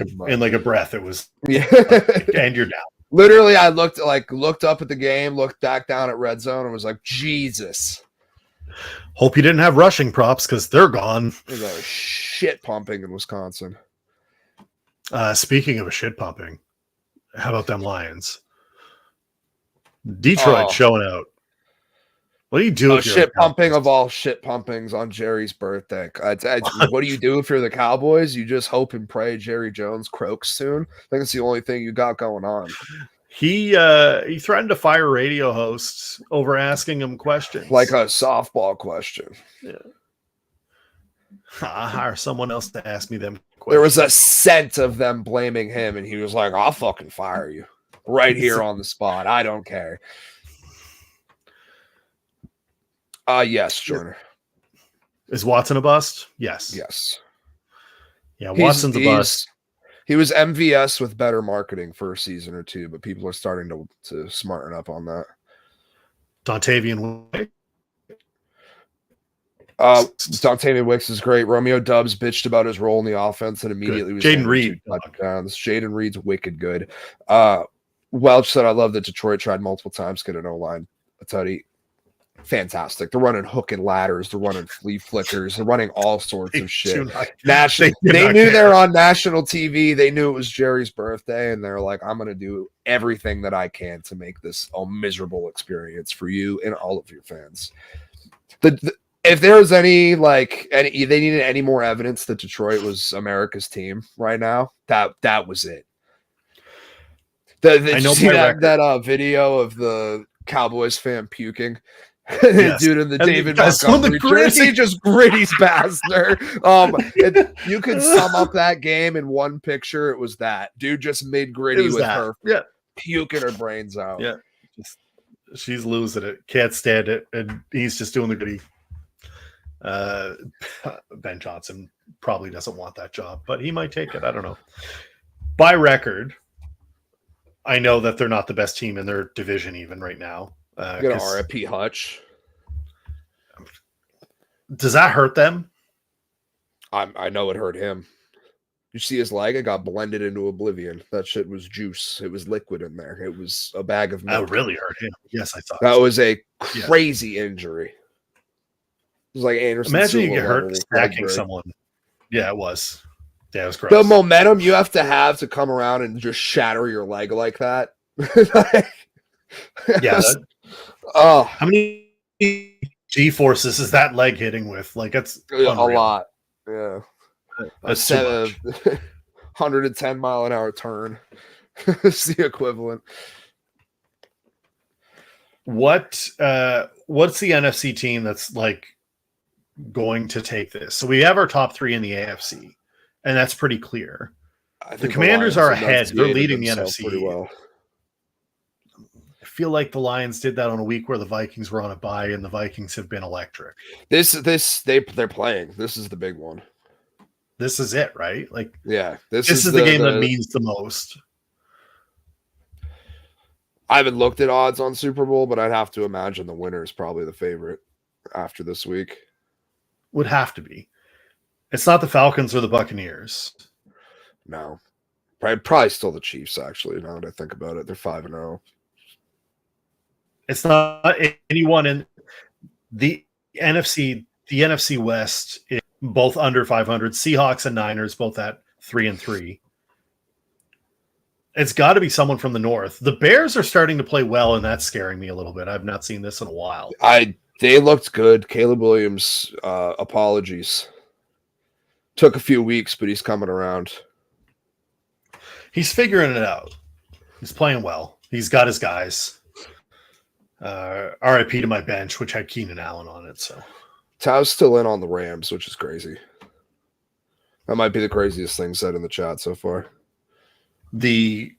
Speaker 1: a breath. It was and you're down.
Speaker 2: Literally, I looked up at the game, looked back down at red zone, and was like, Jesus.
Speaker 1: Hope you didn't have rushing props because they're gone.
Speaker 2: There's a shit pumping in Wisconsin.
Speaker 1: Speaking of a shit pumping, how about them Lions? Detroit showing out. What do you do?
Speaker 2: Shit pumping of all shit pumpings on Jerry's birthday. What do you do if you're the Cowboys? You just hope and pray Jerry Jones croaks soon. I think it's the only thing you got going on.
Speaker 1: He threatened to fire radio hosts over asking him questions,
Speaker 2: like a softball question.
Speaker 1: Yeah, I'll hire someone else to ask me them questions.
Speaker 2: There was a scent of them blaming him, and he was like, "I'll fucking fire you right here on the spot. I don't care." Yes, Jordan.
Speaker 1: Is Watson a bust? Yes. Yeah, Watson's a bust.
Speaker 2: He was MVS with better marketing for a season or two, but people are starting to smarten up on that.
Speaker 1: Dontavian Wicks.
Speaker 2: Dontavian Wicks is great. Romeo Doubs bitched about his role in the offense and immediately was
Speaker 1: Jaden Reed.
Speaker 2: Touchdowns. Jaden Reed's wicked good. Welch said, I love that Detroit tried multiple times to get an O-line. I tell you, fantastic. They're running hook and ladders. They're running flea flickers. They're running all sorts of shit. They knew they're on national TV. They knew it was Jerry's birthday, and they're like, I'm going to do everything that I can to make this a miserable experience for you and all of your fans. If there was they needed any more evidence that Detroit was America's team right now, that was it. Did you see that video of the Cowboys fan puking? Yes. Dude in the David Montgomery jersey just gritty's past her. You could sum up that game in one picture. It was that dude just made gritty with her puking her brains out.
Speaker 1: Yeah, she's losing it. Can't stand it, and he's just doing the gritty. Ben Johnson probably doesn't want that job, but he might take it. I don't know. By record, I know that they're not the best team in their division even right now.
Speaker 2: Get an RIP Hutch.
Speaker 1: Does that hurt them?
Speaker 2: I know it hurt him. You see his leg? It got blended into oblivion. That shit was juice. It was liquid in there. It was a bag of milk.
Speaker 1: That really hurt him. Yes, I thought
Speaker 2: that was a crazy injury. It was like Anderson.
Speaker 1: Imagine you get hurt stacking someone. Yeah, it was. Yeah, it was gross.
Speaker 2: The momentum you have to come around and just shatter your leg like that.
Speaker 1: Yeah. How many G-forces is that leg hitting with? Like, that's
Speaker 2: a lot. Yeah.
Speaker 1: That's too much.
Speaker 2: 110 mile an hour turn. It's the equivalent.
Speaker 1: What's the NFC team that's like going to take this? So we have our top 3 in the AFC, and that's pretty clear. The Commanders are ahead. They're leading the NFC
Speaker 2: pretty well.
Speaker 1: I feel like the Lions did that on a week where the Vikings were on a bye, and the Vikings have been electric.
Speaker 2: They're playing. This is the big one.
Speaker 1: This is it, right? Like,
Speaker 2: yeah,
Speaker 1: this is the game that means the most.
Speaker 2: I haven't looked at odds on Super Bowl, but I'd have to imagine the winner is probably the favorite after this week.
Speaker 1: Would have to be. It's not the Falcons or the Buccaneers.
Speaker 2: No. Probably still the Chiefs, actually, now that I think about it. They're 5-0.
Speaker 1: It's not anyone in the NFC. The NFC West is both under 500. Seahawks and Niners both at 3-3. It's got to be someone from the North. The Bears are starting to play well, and that's scaring me a little bit. I've not seen this in a while.
Speaker 2: They looked good. Caleb Williams, apologies. Took a few weeks, but he's coming around.
Speaker 1: He's figuring it out. He's playing well. He's got his guys. RIP to my bench, which had Keenan Allen on it. So
Speaker 2: Tao's still in on the Rams, which is crazy. That might be the craziest thing said in the chat so far.
Speaker 1: The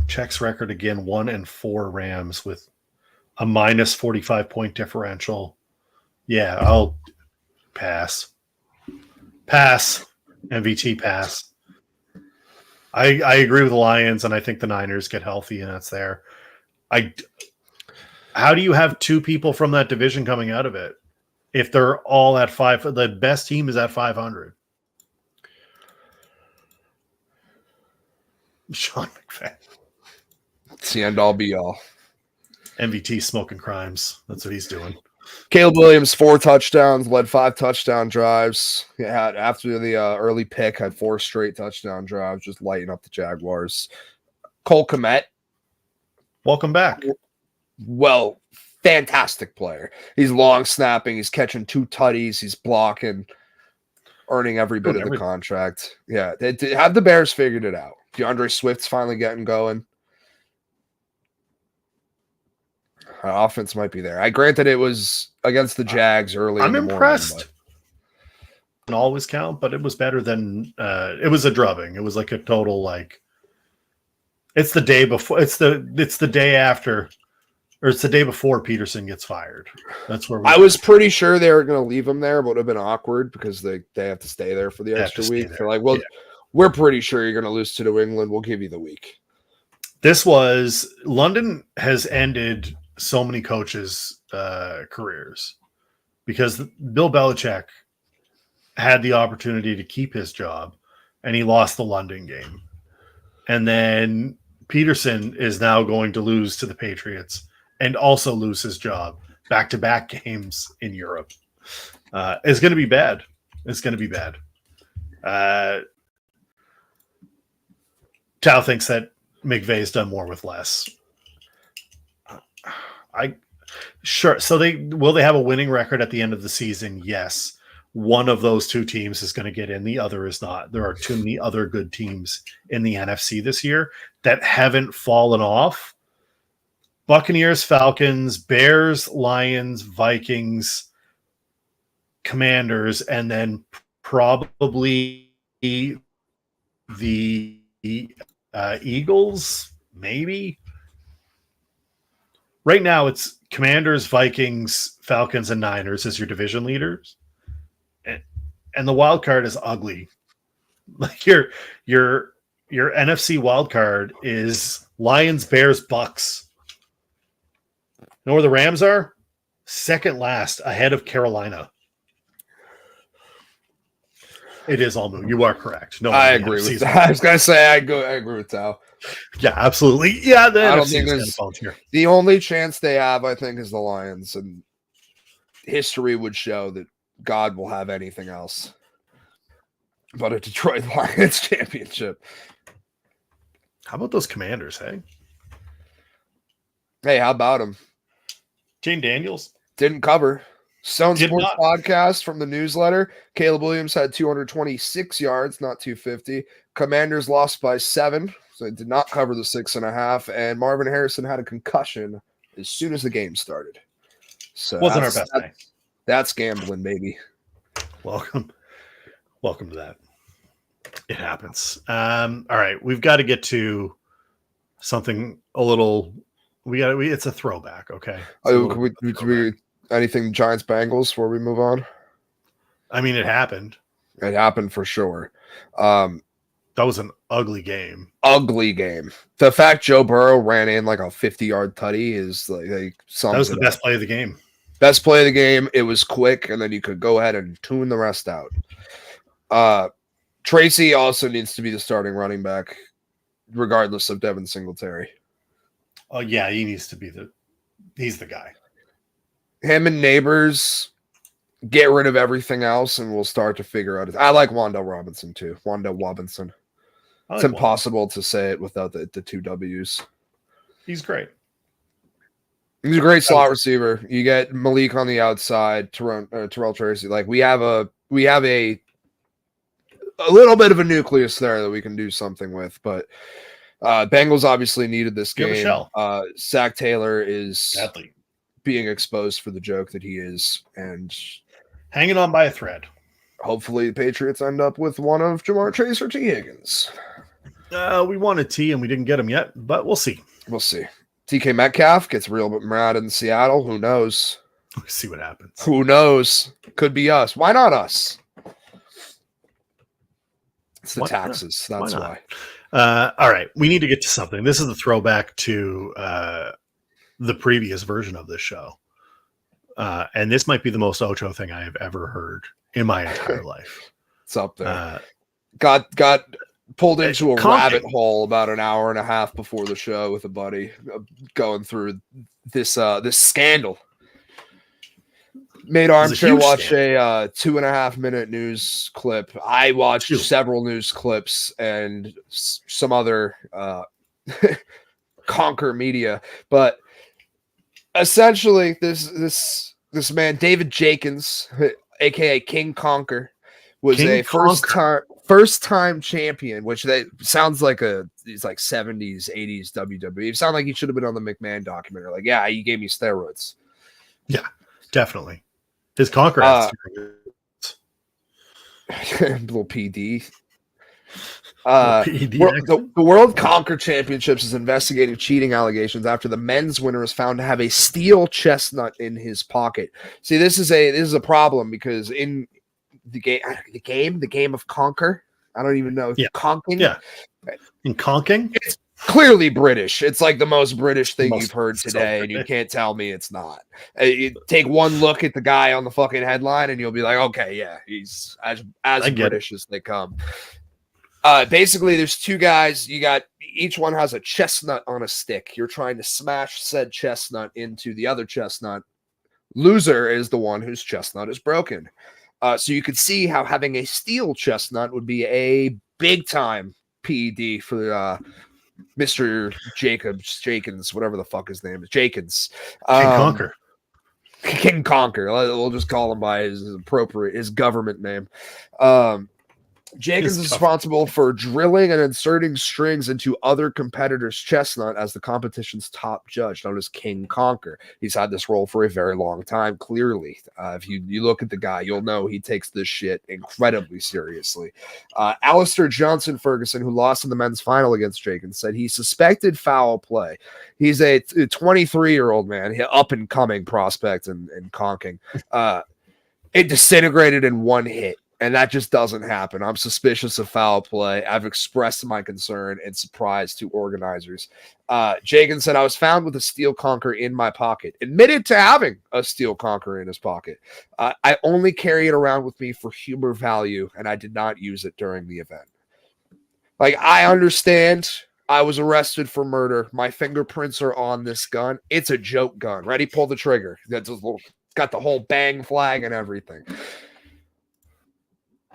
Speaker 1: checks record again, 1-4 Rams with a minus 45-point differential. Yeah, I'll pass. MVT pass. I agree with the Lions, and I think the Niners get healthy, and that's there. How do you have 2 people from that division coming out of it if they're all at 5? The best team is at 500. Sean McVay.
Speaker 2: It's the end all be all.
Speaker 1: MVT smoking crimes. That's what he's doing.
Speaker 2: Caleb Williams, 4 touchdowns, led 5 touchdown drives. Yeah, after the early pick, had 4 straight touchdown drives, just lighting up the Jaguars. Cole Kmet.
Speaker 1: Welcome back.
Speaker 2: Well, fantastic player. He's long snapping. He's catching 2 tutties. He's blocking, earning every bit of the contract. Yeah, have the Bears figured it out. DeAndre Swift's finally getting going. Offense might be there. I granted it was against the Jags early.
Speaker 1: I'm impressed. Can always count, but it was better than it was a drubbing. It was like a total like. It's the day before. It's the day after, or it's the day before Peterson gets fired. That's where
Speaker 2: I was pretty sure they were going to leave him there, but it would have been awkward because they have to stay there for the extra week. They're like, well, we're pretty sure you're going to lose to New England. We'll give you the week.
Speaker 1: London has ended so many coaches' careers because Bill Belichick had the opportunity to keep his job and he lost the London game. And then Peterson is now going to lose to the Patriots and also lose his job back-to-back games in Europe. It's going to be bad. It's going to be bad. Tao thinks that McVay's done more with less. Sure. So will they have a winning record at the end of the season? Yes. One of those 2 teams is going to get in. The other is not. There are too many other good teams in the NFC this year that haven't fallen off. Buccaneers, Falcons, Bears, Lions, Vikings, Commanders, and then probably the Eagles, maybe. Right now, it's Commanders, Vikings, Falcons, and Niners as your division leaders, and the wild card is ugly. Like your NFC wild card is Lions, Bears, Bucks. You know where the Rams are? Second last, ahead of Carolina. It is all moot. You are correct. No,
Speaker 2: I agree with that. I was gonna say I agree with Tao.
Speaker 1: Yeah, absolutely. Yeah, the
Speaker 2: I don't
Speaker 1: NFC
Speaker 2: think
Speaker 1: is kind of here.
Speaker 2: The only chance they have, I think, is the Lions, and history would show that God will have anything else but a Detroit Lions championship.
Speaker 1: How about those Commanders, hey?
Speaker 2: Hey, how about them?
Speaker 1: Jane Daniels
Speaker 2: didn't cover. Stone Sports Podcast from the newsletter. Caleb Williams had 226 yards, not 250. Commanders lost by 7, so they did not cover the 6.5. And Marvin Harrison had a concussion as soon as the game started. So
Speaker 1: wasn't our best day.
Speaker 2: That's gambling, baby.
Speaker 1: Welcome to that. It happens. All right, we've got to get to something a little. It's a throwback, okay?
Speaker 2: Anything Giants Bengals before we move on?
Speaker 1: I mean, it happened.
Speaker 2: It happened for sure.
Speaker 1: That was an ugly game.
Speaker 2: Ugly game. The fact Joe Burrow ran in like a 50-yard tutty is like
Speaker 1: that was the best play of the game.
Speaker 2: Best play of the game. It was quick, and then you could go ahead and tune the rest out. Tracy also needs to be the starting running back, regardless of Devin Singletary.
Speaker 1: Oh yeah, he's the guy.
Speaker 2: Him and Neighbors get rid of everything else, and we'll start to figure out. I like Wandale Robinson too. Wandale Robinson. It's impossible to say it without the 2 W's.
Speaker 1: He's great.
Speaker 2: He's a great slot receiver. You get Malik on the outside, Terrell Tracy. Like we have a little bit of a nucleus there that we can do something with, but Bengals obviously needed this game. Zach Taylor is being exposed for the joke that he is, and
Speaker 1: hanging on by a thread.
Speaker 2: Hopefully, the Patriots end up with one of Jamar Chase or T. Higgins.
Speaker 1: We wanted T, and we didn't get him yet, but we'll see.
Speaker 2: We'll see. TK Metcalf gets real mad in Seattle. Who knows?
Speaker 1: We'll see what happens.
Speaker 2: Who knows? Could be us. Why not us? It's the taxes. That's why.
Speaker 1: All right. We need to get to something. This is the throwback to the previous version of this show. And this might be the most Ocho thing I have ever heard in my entire life.
Speaker 2: It's up there. Got pulled into a rabbit hole about an hour and a half before the show with a buddy going through this scandal. Made Armchair watch a 2.5-minute news clip. I watched several news clips and some other Conquer Media, but essentially this man David Jenkins, aka King Conquer, was first time champion, which that sounds like he's like 70s, 80s WWE. It sounded like he should have been on the McMahon documentary. Like, yeah, he gave me steroids.
Speaker 1: Yeah, definitely. His Conquer has
Speaker 2: little PD. The World Conquer Championships is investigating cheating allegations after the men's winner is found to have a steel chestnut in his pocket. See, this is a problem because in the game of Conquer, I don't even know.
Speaker 1: Yeah.
Speaker 2: Conking?
Speaker 1: Yeah. In Conking?
Speaker 2: It's clearly British. It's like the most British thing you've heard today, and you can't tell me it's not. You take one look at the guy on the fucking headline, and you'll be like, okay, yeah, he's as British as they come. Basically, there's 2 guys. Each one has a chestnut on a stick. You're trying to smash said chestnut into the other chestnut. Loser is the one whose chestnut is broken. So you could see how having a steel chestnut would be a big time PED for Mr. Jenkins, whatever the fuck his name is. Jenkins. King Conquer. We'll just call him by his government name. Jenkins is responsible for drilling and inserting strings into other competitors' chestnut as the competition's top judge, known as King Conquer. He's had this role for a very long time, clearly. If you look at the guy, you'll know he takes this shit incredibly seriously. Alistair Johnson Ferguson, who lost in the men's final against Jenkins, said he suspected foul play. He's a 23-year-old man, up-and-coming prospect in conking. It disintegrated in one hit. And that just doesn't happen. I'm suspicious of foul play. I've expressed my concern and surprise to organizers. Jagan said, I was found with a steel conker in my pocket. Admitted to having a steel conker in his pocket. I only carry it around with me for humor value, and I did not use it during the event. Like, I understand I was arrested for murder. My fingerprints are on this gun. It's a joke gun. Ready? Pull the trigger. That's got the whole bang flag and everything.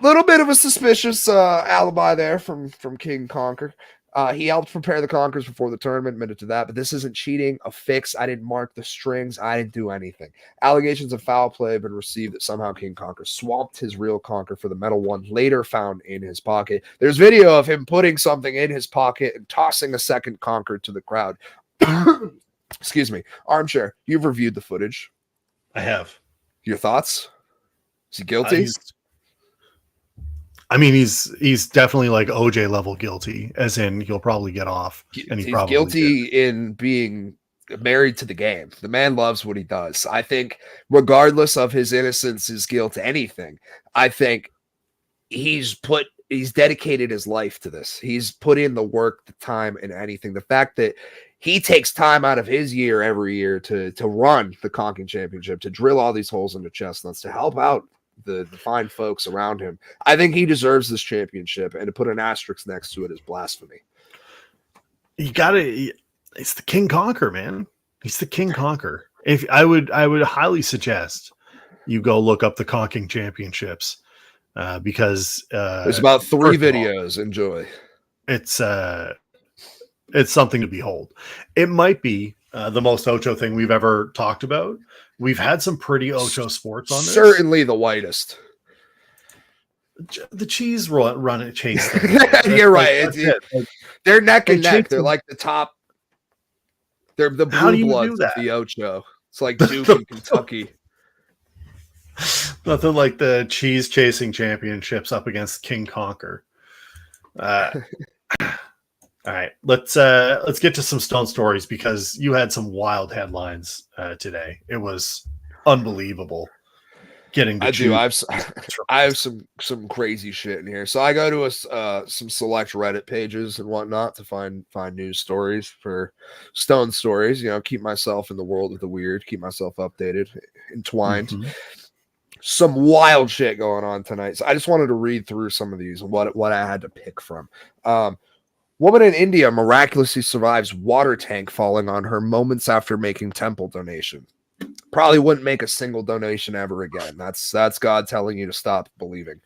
Speaker 2: Little bit of a suspicious alibi there from King Conker. He helped prepare the Conkers before the tournament, admitted to that, but this isn't cheating, a fix. I didn't mark the strings. I didn't do anything. Allegations of foul play have been received that somehow King Conker swapped his real Conker for the metal one later found in his pocket. There's video of him putting something in his pocket and tossing a second Conker to the crowd. Excuse me. Armchair, you've reviewed the footage.
Speaker 1: I have.
Speaker 2: Your thoughts? Is he guilty?
Speaker 1: He's definitely like OJ level guilty, as in he'll probably get off. And he's
Speaker 2: guilty in being married to the game. The man loves what he does. I think regardless of his innocence, his guilt, anything, I think he's dedicated his life to this. He's put in the work, the time, and anything. The fact that he takes time out of his year every year to run the Conking Championship, to drill all these holes into chestnuts, to help out the fine folks around him. I think he deserves this championship, and to put an asterisk next to it is blasphemy.
Speaker 1: It's the King Conker, man. He's the King Conker. If I would highly suggest you go look up the Conking Championships because
Speaker 2: there's about 3 videos. Enjoy.
Speaker 1: It's something to behold. It might be the most Ocho thing we've ever talked about. We've had some pretty Ocho sports on this.
Speaker 2: Certainly the whitest.
Speaker 1: The cheese run it chase.
Speaker 2: You're right. They're neck and neck. They're like the top. They're the blue bloods of the Ocho. It's like Duke in Kentucky.
Speaker 1: Nothing like the cheese chasing championships up against King Conker. All right, let's get to some Stone stories, because you had some wild headlines today. It was unbelievable. I
Speaker 2: have some crazy shit in here. So I go to some select Reddit pages and whatnot to find news stories for Stone stories. Keep myself in the world of the weird, keep myself updated, entwined. Mm-hmm. Some wild shit going on tonight. So I just wanted to read through some of these and what I had to pick from. Woman in India miraculously survives water tank falling on her moments after making temple donation. Probably wouldn't make a single donation ever again. That's God telling you to stop believing.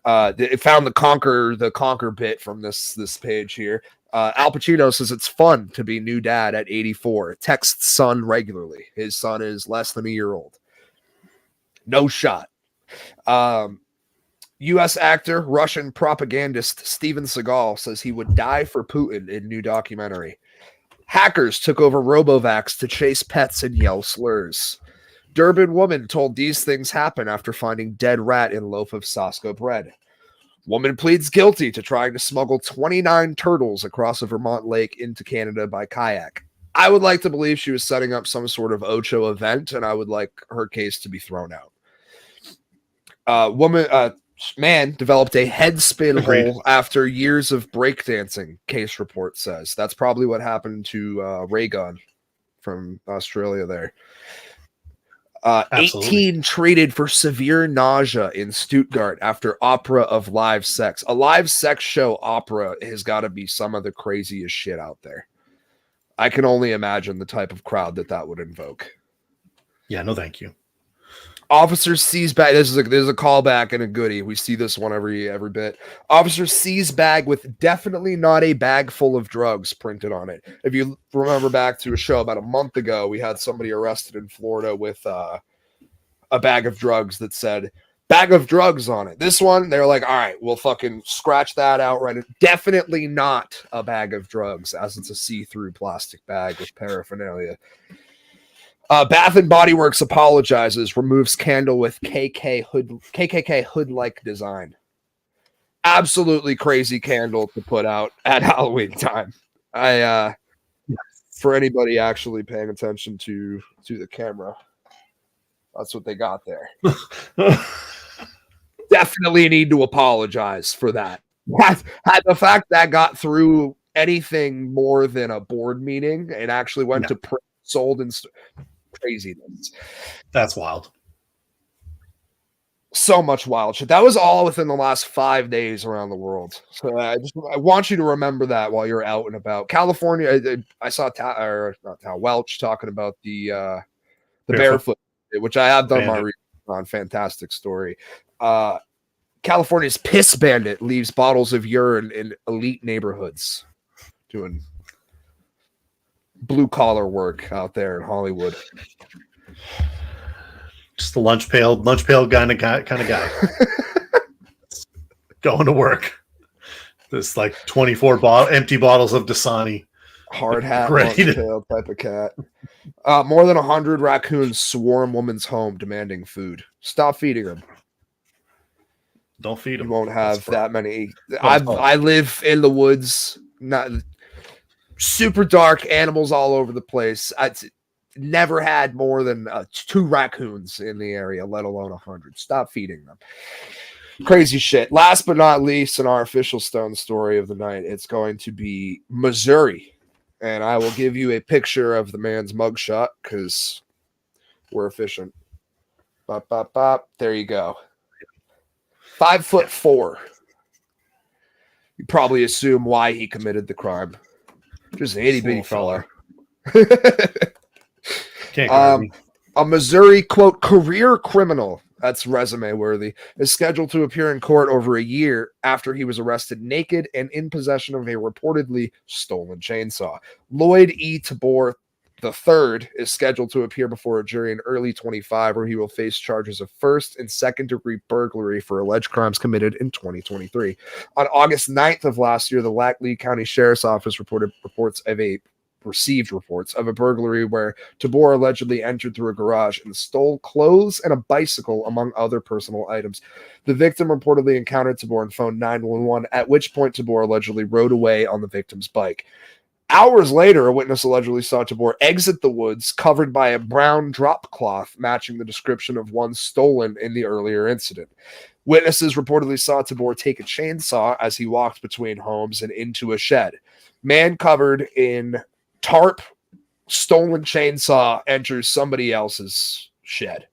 Speaker 2: It found the conquer bit from this page here. Al Pacino says it's fun to be new dad at 84. Texts son regularly. His son is less than a year old. No shot. U.S. actor, Russian propagandist Steven Seagal says he would die for Putin in new documentary. Hackers took over Robovax to chase pets and yell slurs. Durban woman told these things happen after finding dead rat in loaf of Sasko bread. Woman pleads guilty to trying to smuggle 29 turtles across a Vermont lake into Canada by kayak. I would like to believe she was setting up some sort of Ocho event, and I would like her case to be thrown out. Man developed a head spin hole after years of breakdancing, case report says. That's probably what happened to Raygun from Australia there. 18 treated for severe nausea in Stuttgart after opera of live sex. A live sex show opera has got to be some of the craziest shit out there. I can only imagine the type of crowd that would invoke.
Speaker 1: Yeah, no thank you.
Speaker 2: Officer sees bag. This is a callback and a goodie. We see this one every bit. Officer sees bag with definitely not a bag full of drugs printed on it. If you remember back to a show about a month ago, we had somebody arrested in Florida with a bag of drugs that said bag of drugs on it. This one, they're like, all right, we'll fucking scratch that out. Right? Definitely not a bag of drugs, as it's a see-through plastic bag with paraphernalia. Bath and Body Works apologizes, removes candle with KKK hood-like design. Absolutely crazy candle to put out at Halloween time. For anybody actually paying attention to the camera, that's what they got there. definitely need to apologize for that. The fact that got through anything more than a board meeting and actually went to print, sold, and craziness.
Speaker 1: That's wild.
Speaker 2: So much wild shit. That was all within the last 5 days around the world. So I want you to remember that while you're out and about. California, I saw Welch talking about the barefoot, which I have done my research on. Fantastic story. California's piss bandit leaves bottles of urine in elite neighborhoods, doing blue collar work out there in Hollywood.
Speaker 1: Just a lunch pail kind of guy. Going to work. This like 24 empty bottles of Dasani.
Speaker 2: Hard hat, lunch pail type of cat. More than 100 raccoons swarm woman's home demanding food. Stop feeding them.
Speaker 1: Don't feed them.
Speaker 2: You won't have that many. I live in the woods, not super dark, animals all over the place. I never had more than 2 raccoons in the area, let alone 100. Stop feeding them. Crazy shit. Last but not least, in our official Stone story of the night, it's going to be Missouri. And I will give you a picture of the man's mugshot because we're efficient. Bop, bop, bop. There you go. 5'4". You probably assume why he committed the crime. Just an itty bitty fella. A Missouri, quote, career criminal, that's resume worthy, is scheduled to appear in court over a year after he was arrested naked and in possession of a reportedly stolen chainsaw. Lloyd E. Tabor III is scheduled to appear before a jury in early 25, where he will face charges of first and second degree burglary for alleged crimes committed in 2023. On August 9th of last year, the Laclede County Sheriff's Office received reports of a burglary where Tabor allegedly entered through a garage and stole clothes and a bicycle, among other personal items. The victim reportedly encountered Tabor and phoned 911, at which point Tabor allegedly rode away on the victim's bike. Hours later, a witness allegedly saw Tabor exit the woods covered by a brown drop cloth matching the description of one stolen in the earlier incident. Witnesses reportedly saw Tabor take a chainsaw as he walked between homes and into a shed. Man covered in tarp, stolen chainsaw enters somebody else's shed.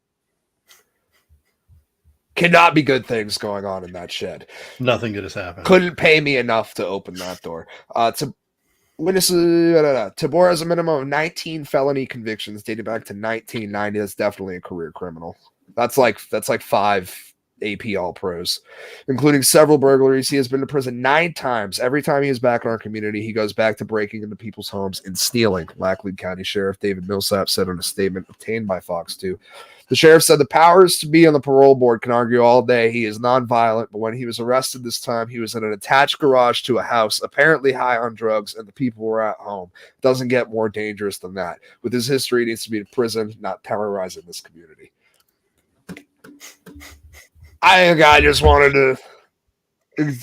Speaker 2: Cannot be good things going on in that shed.
Speaker 1: Nothing good has happened.
Speaker 2: Couldn't pay me enough to open that door. Tabor has a minimum of 19 felony convictions dating back to 1990. That's definitely a career criminal. That's like 5 AP All-Pros, including several burglaries. He has been to prison 9 times. Every time he is back in our community, he goes back to breaking into people's homes and stealing, Laclede County Sheriff David Millsap said in a statement obtained by Fox 2. The sheriff said the powers to be on the parole board can argue all day he is nonviolent, but when he was arrested this time, he was in an attached garage to a house, apparently high on drugs, and the people were at home. Doesn't get more dangerous than that. With his history, he needs to be in prison, not terrorizing this community. I just wanted to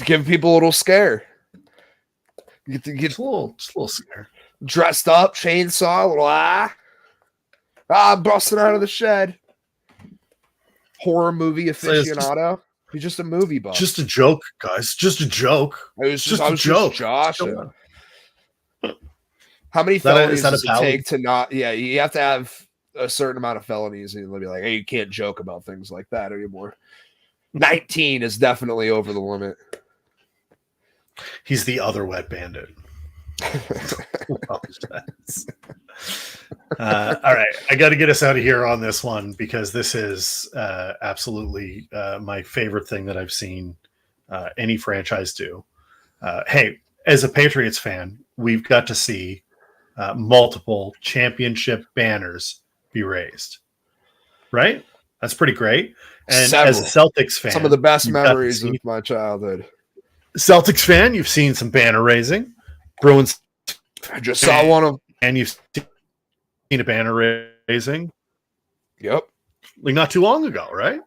Speaker 2: give people a little scare. Get
Speaker 1: just a little scare.
Speaker 2: Dressed up, chainsaw, a little busting out of the shed. Horror movie aficionado. He's just a movie buff.
Speaker 1: Just a joke, guys. Just a joke.
Speaker 2: I was just a joke. Josh. How many felonies does it take to not? Yeah, you have to have a certain amount of felonies, and they'll be like, "Hey, you can't joke about things like that anymore." 19 is definitely over the limit.
Speaker 1: He's the other wet bandit. All right, I got to get us out of here on this one because this is absolutely my favorite thing that I've seen any franchise do. Hey, as a Patriots fan, we've got to see multiple championship banners be raised, right? That's pretty great. And several. As a Celtics fan,
Speaker 2: some of the best memories of my childhood.
Speaker 1: Celtics fan, you've seen some banner raising. Bruins,
Speaker 2: I just saw one of,
Speaker 1: and you've seen a banner raising.
Speaker 2: Yep,
Speaker 1: like not too long ago, right?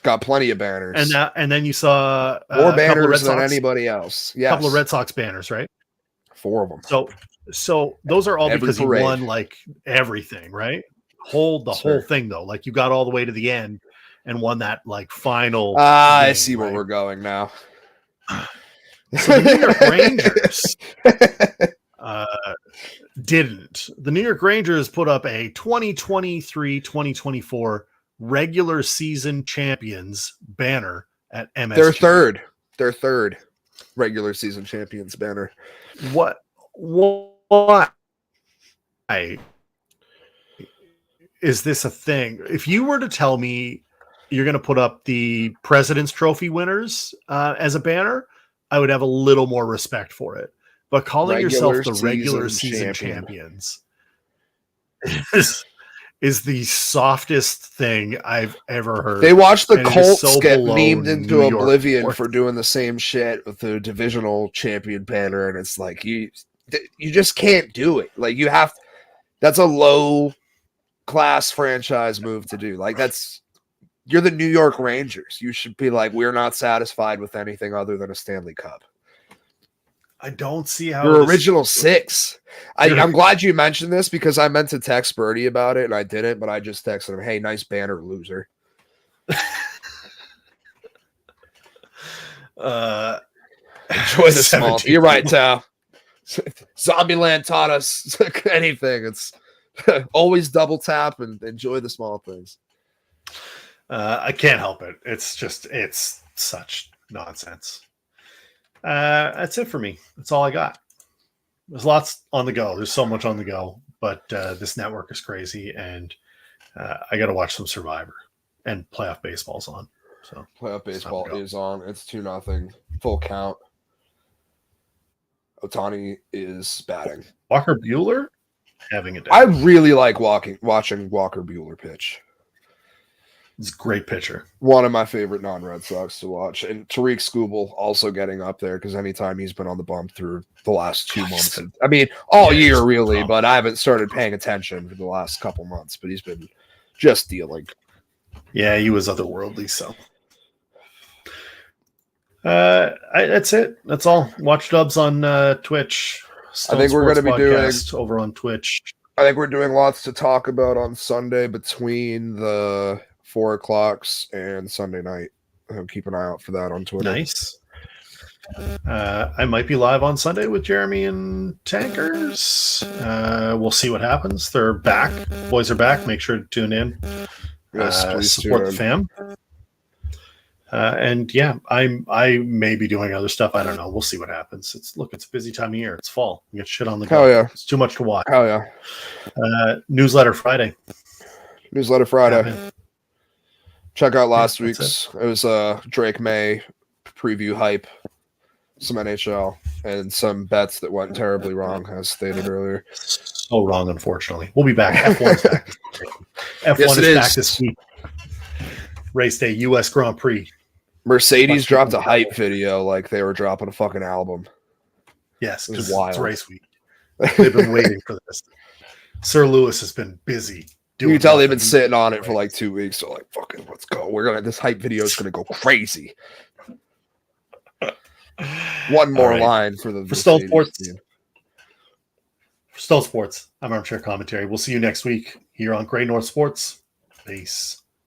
Speaker 2: Got plenty of banners,
Speaker 1: and then you saw
Speaker 2: more banners than anybody else. Yeah,
Speaker 1: a couple of Red Sox banners, right?
Speaker 2: 4 of them.
Speaker 1: So those are all
Speaker 2: Every
Speaker 1: because
Speaker 2: parade.
Speaker 1: He won like everything, right? The whole thing though, like you got all the way to the end, and won that like final.
Speaker 2: I see where we're going now.
Speaker 1: So the New York Rangers didn't. The New York Rangers put up a 2023-2024 regular season champions banner at MSG.
Speaker 2: Their third regular season champions banner.
Speaker 1: Why is this a thing? If you were to tell me you're going to put up the President's Trophy winners as a banner, I would have a little more respect for it. But calling yourself the regular season champions is the softest thing I've ever heard.
Speaker 2: They watched the Colts get memed into oblivion for doing the same shit with the divisional champion banner, and it's like you just can't do it. Like that's a low class franchise move to do. Like you're the New York Rangers. You should be like, we're not satisfied with anything other than a Stanley Cup.
Speaker 1: I don't see how
Speaker 2: your original 6. I'm glad you mentioned this because I meant to text Birdie about it and I didn't, but I just texted him, "Hey, nice banner, loser." Enjoy the small. You're right, Tao. Zombieland taught us anything. It's always double tap and enjoy the small things.
Speaker 1: I can't help it. It's such nonsense. That's it for me. That's all I got. There's lots on the go. There's so much on the go, but this network is crazy, and I got to watch some Survivor, and playoff baseball's on. So
Speaker 2: playoff baseball is on. It's 2-0, full count. Ohtani is batting.
Speaker 1: Walker Buehler having a day.
Speaker 2: I really like watching Walker Buehler pitch.
Speaker 1: He's a great pitcher.
Speaker 2: One of my favorite non-Red Sox to watch. And Tariq Skubal also getting up there because anytime he's been on the bump through the last 2 months. I mean, all year really, but I haven't started paying attention for the last couple months. But he's been just dealing.
Speaker 1: Yeah, he was otherworldly, so. That's it. That's all. Watch Dubs on Twitch.
Speaker 2: I think we're going to be doing
Speaker 1: over on Twitch.
Speaker 2: I think we're doing lots to talk about on Sunday between the 4 o'clocks and Sunday night. Keep an eye out for that on Twitter.
Speaker 1: Nice. I might be live on Sunday with Jeremy and Tankers. We'll see what happens. They're back. Boys are back. Make sure to tune in.
Speaker 2: Yes, please
Speaker 1: support the fam. And yeah, I may be doing other stuff. I don't know. We'll see what happens. It's a busy time of year. It's fall. You get shit on the go.
Speaker 2: Hell yeah.
Speaker 1: It's too much to watch.
Speaker 2: Hell yeah.
Speaker 1: Newsletter Friday.
Speaker 2: Check out last week's. It was Drake May preview hype, some NHL, and some bets that went terribly wrong, as stated earlier.
Speaker 1: So wrong, unfortunately. We'll be back. F1's back. F1 is back this week. Race day, U.S. Grand Prix.
Speaker 2: Mercedes dropped a hype video like they were dropping a fucking album.
Speaker 1: Yes, because it's race week. They've been waiting for this. Sir Lewis has been busy.
Speaker 2: You can tell they've been sitting on it for like 2 weeks. So like, fucking, let's go. This hype video is gonna go crazy. One more line for
Speaker 1: Stone Sports. For Stone Sports, I'm Armchair Commentary. We'll see you next week here on Great North Sports. Peace.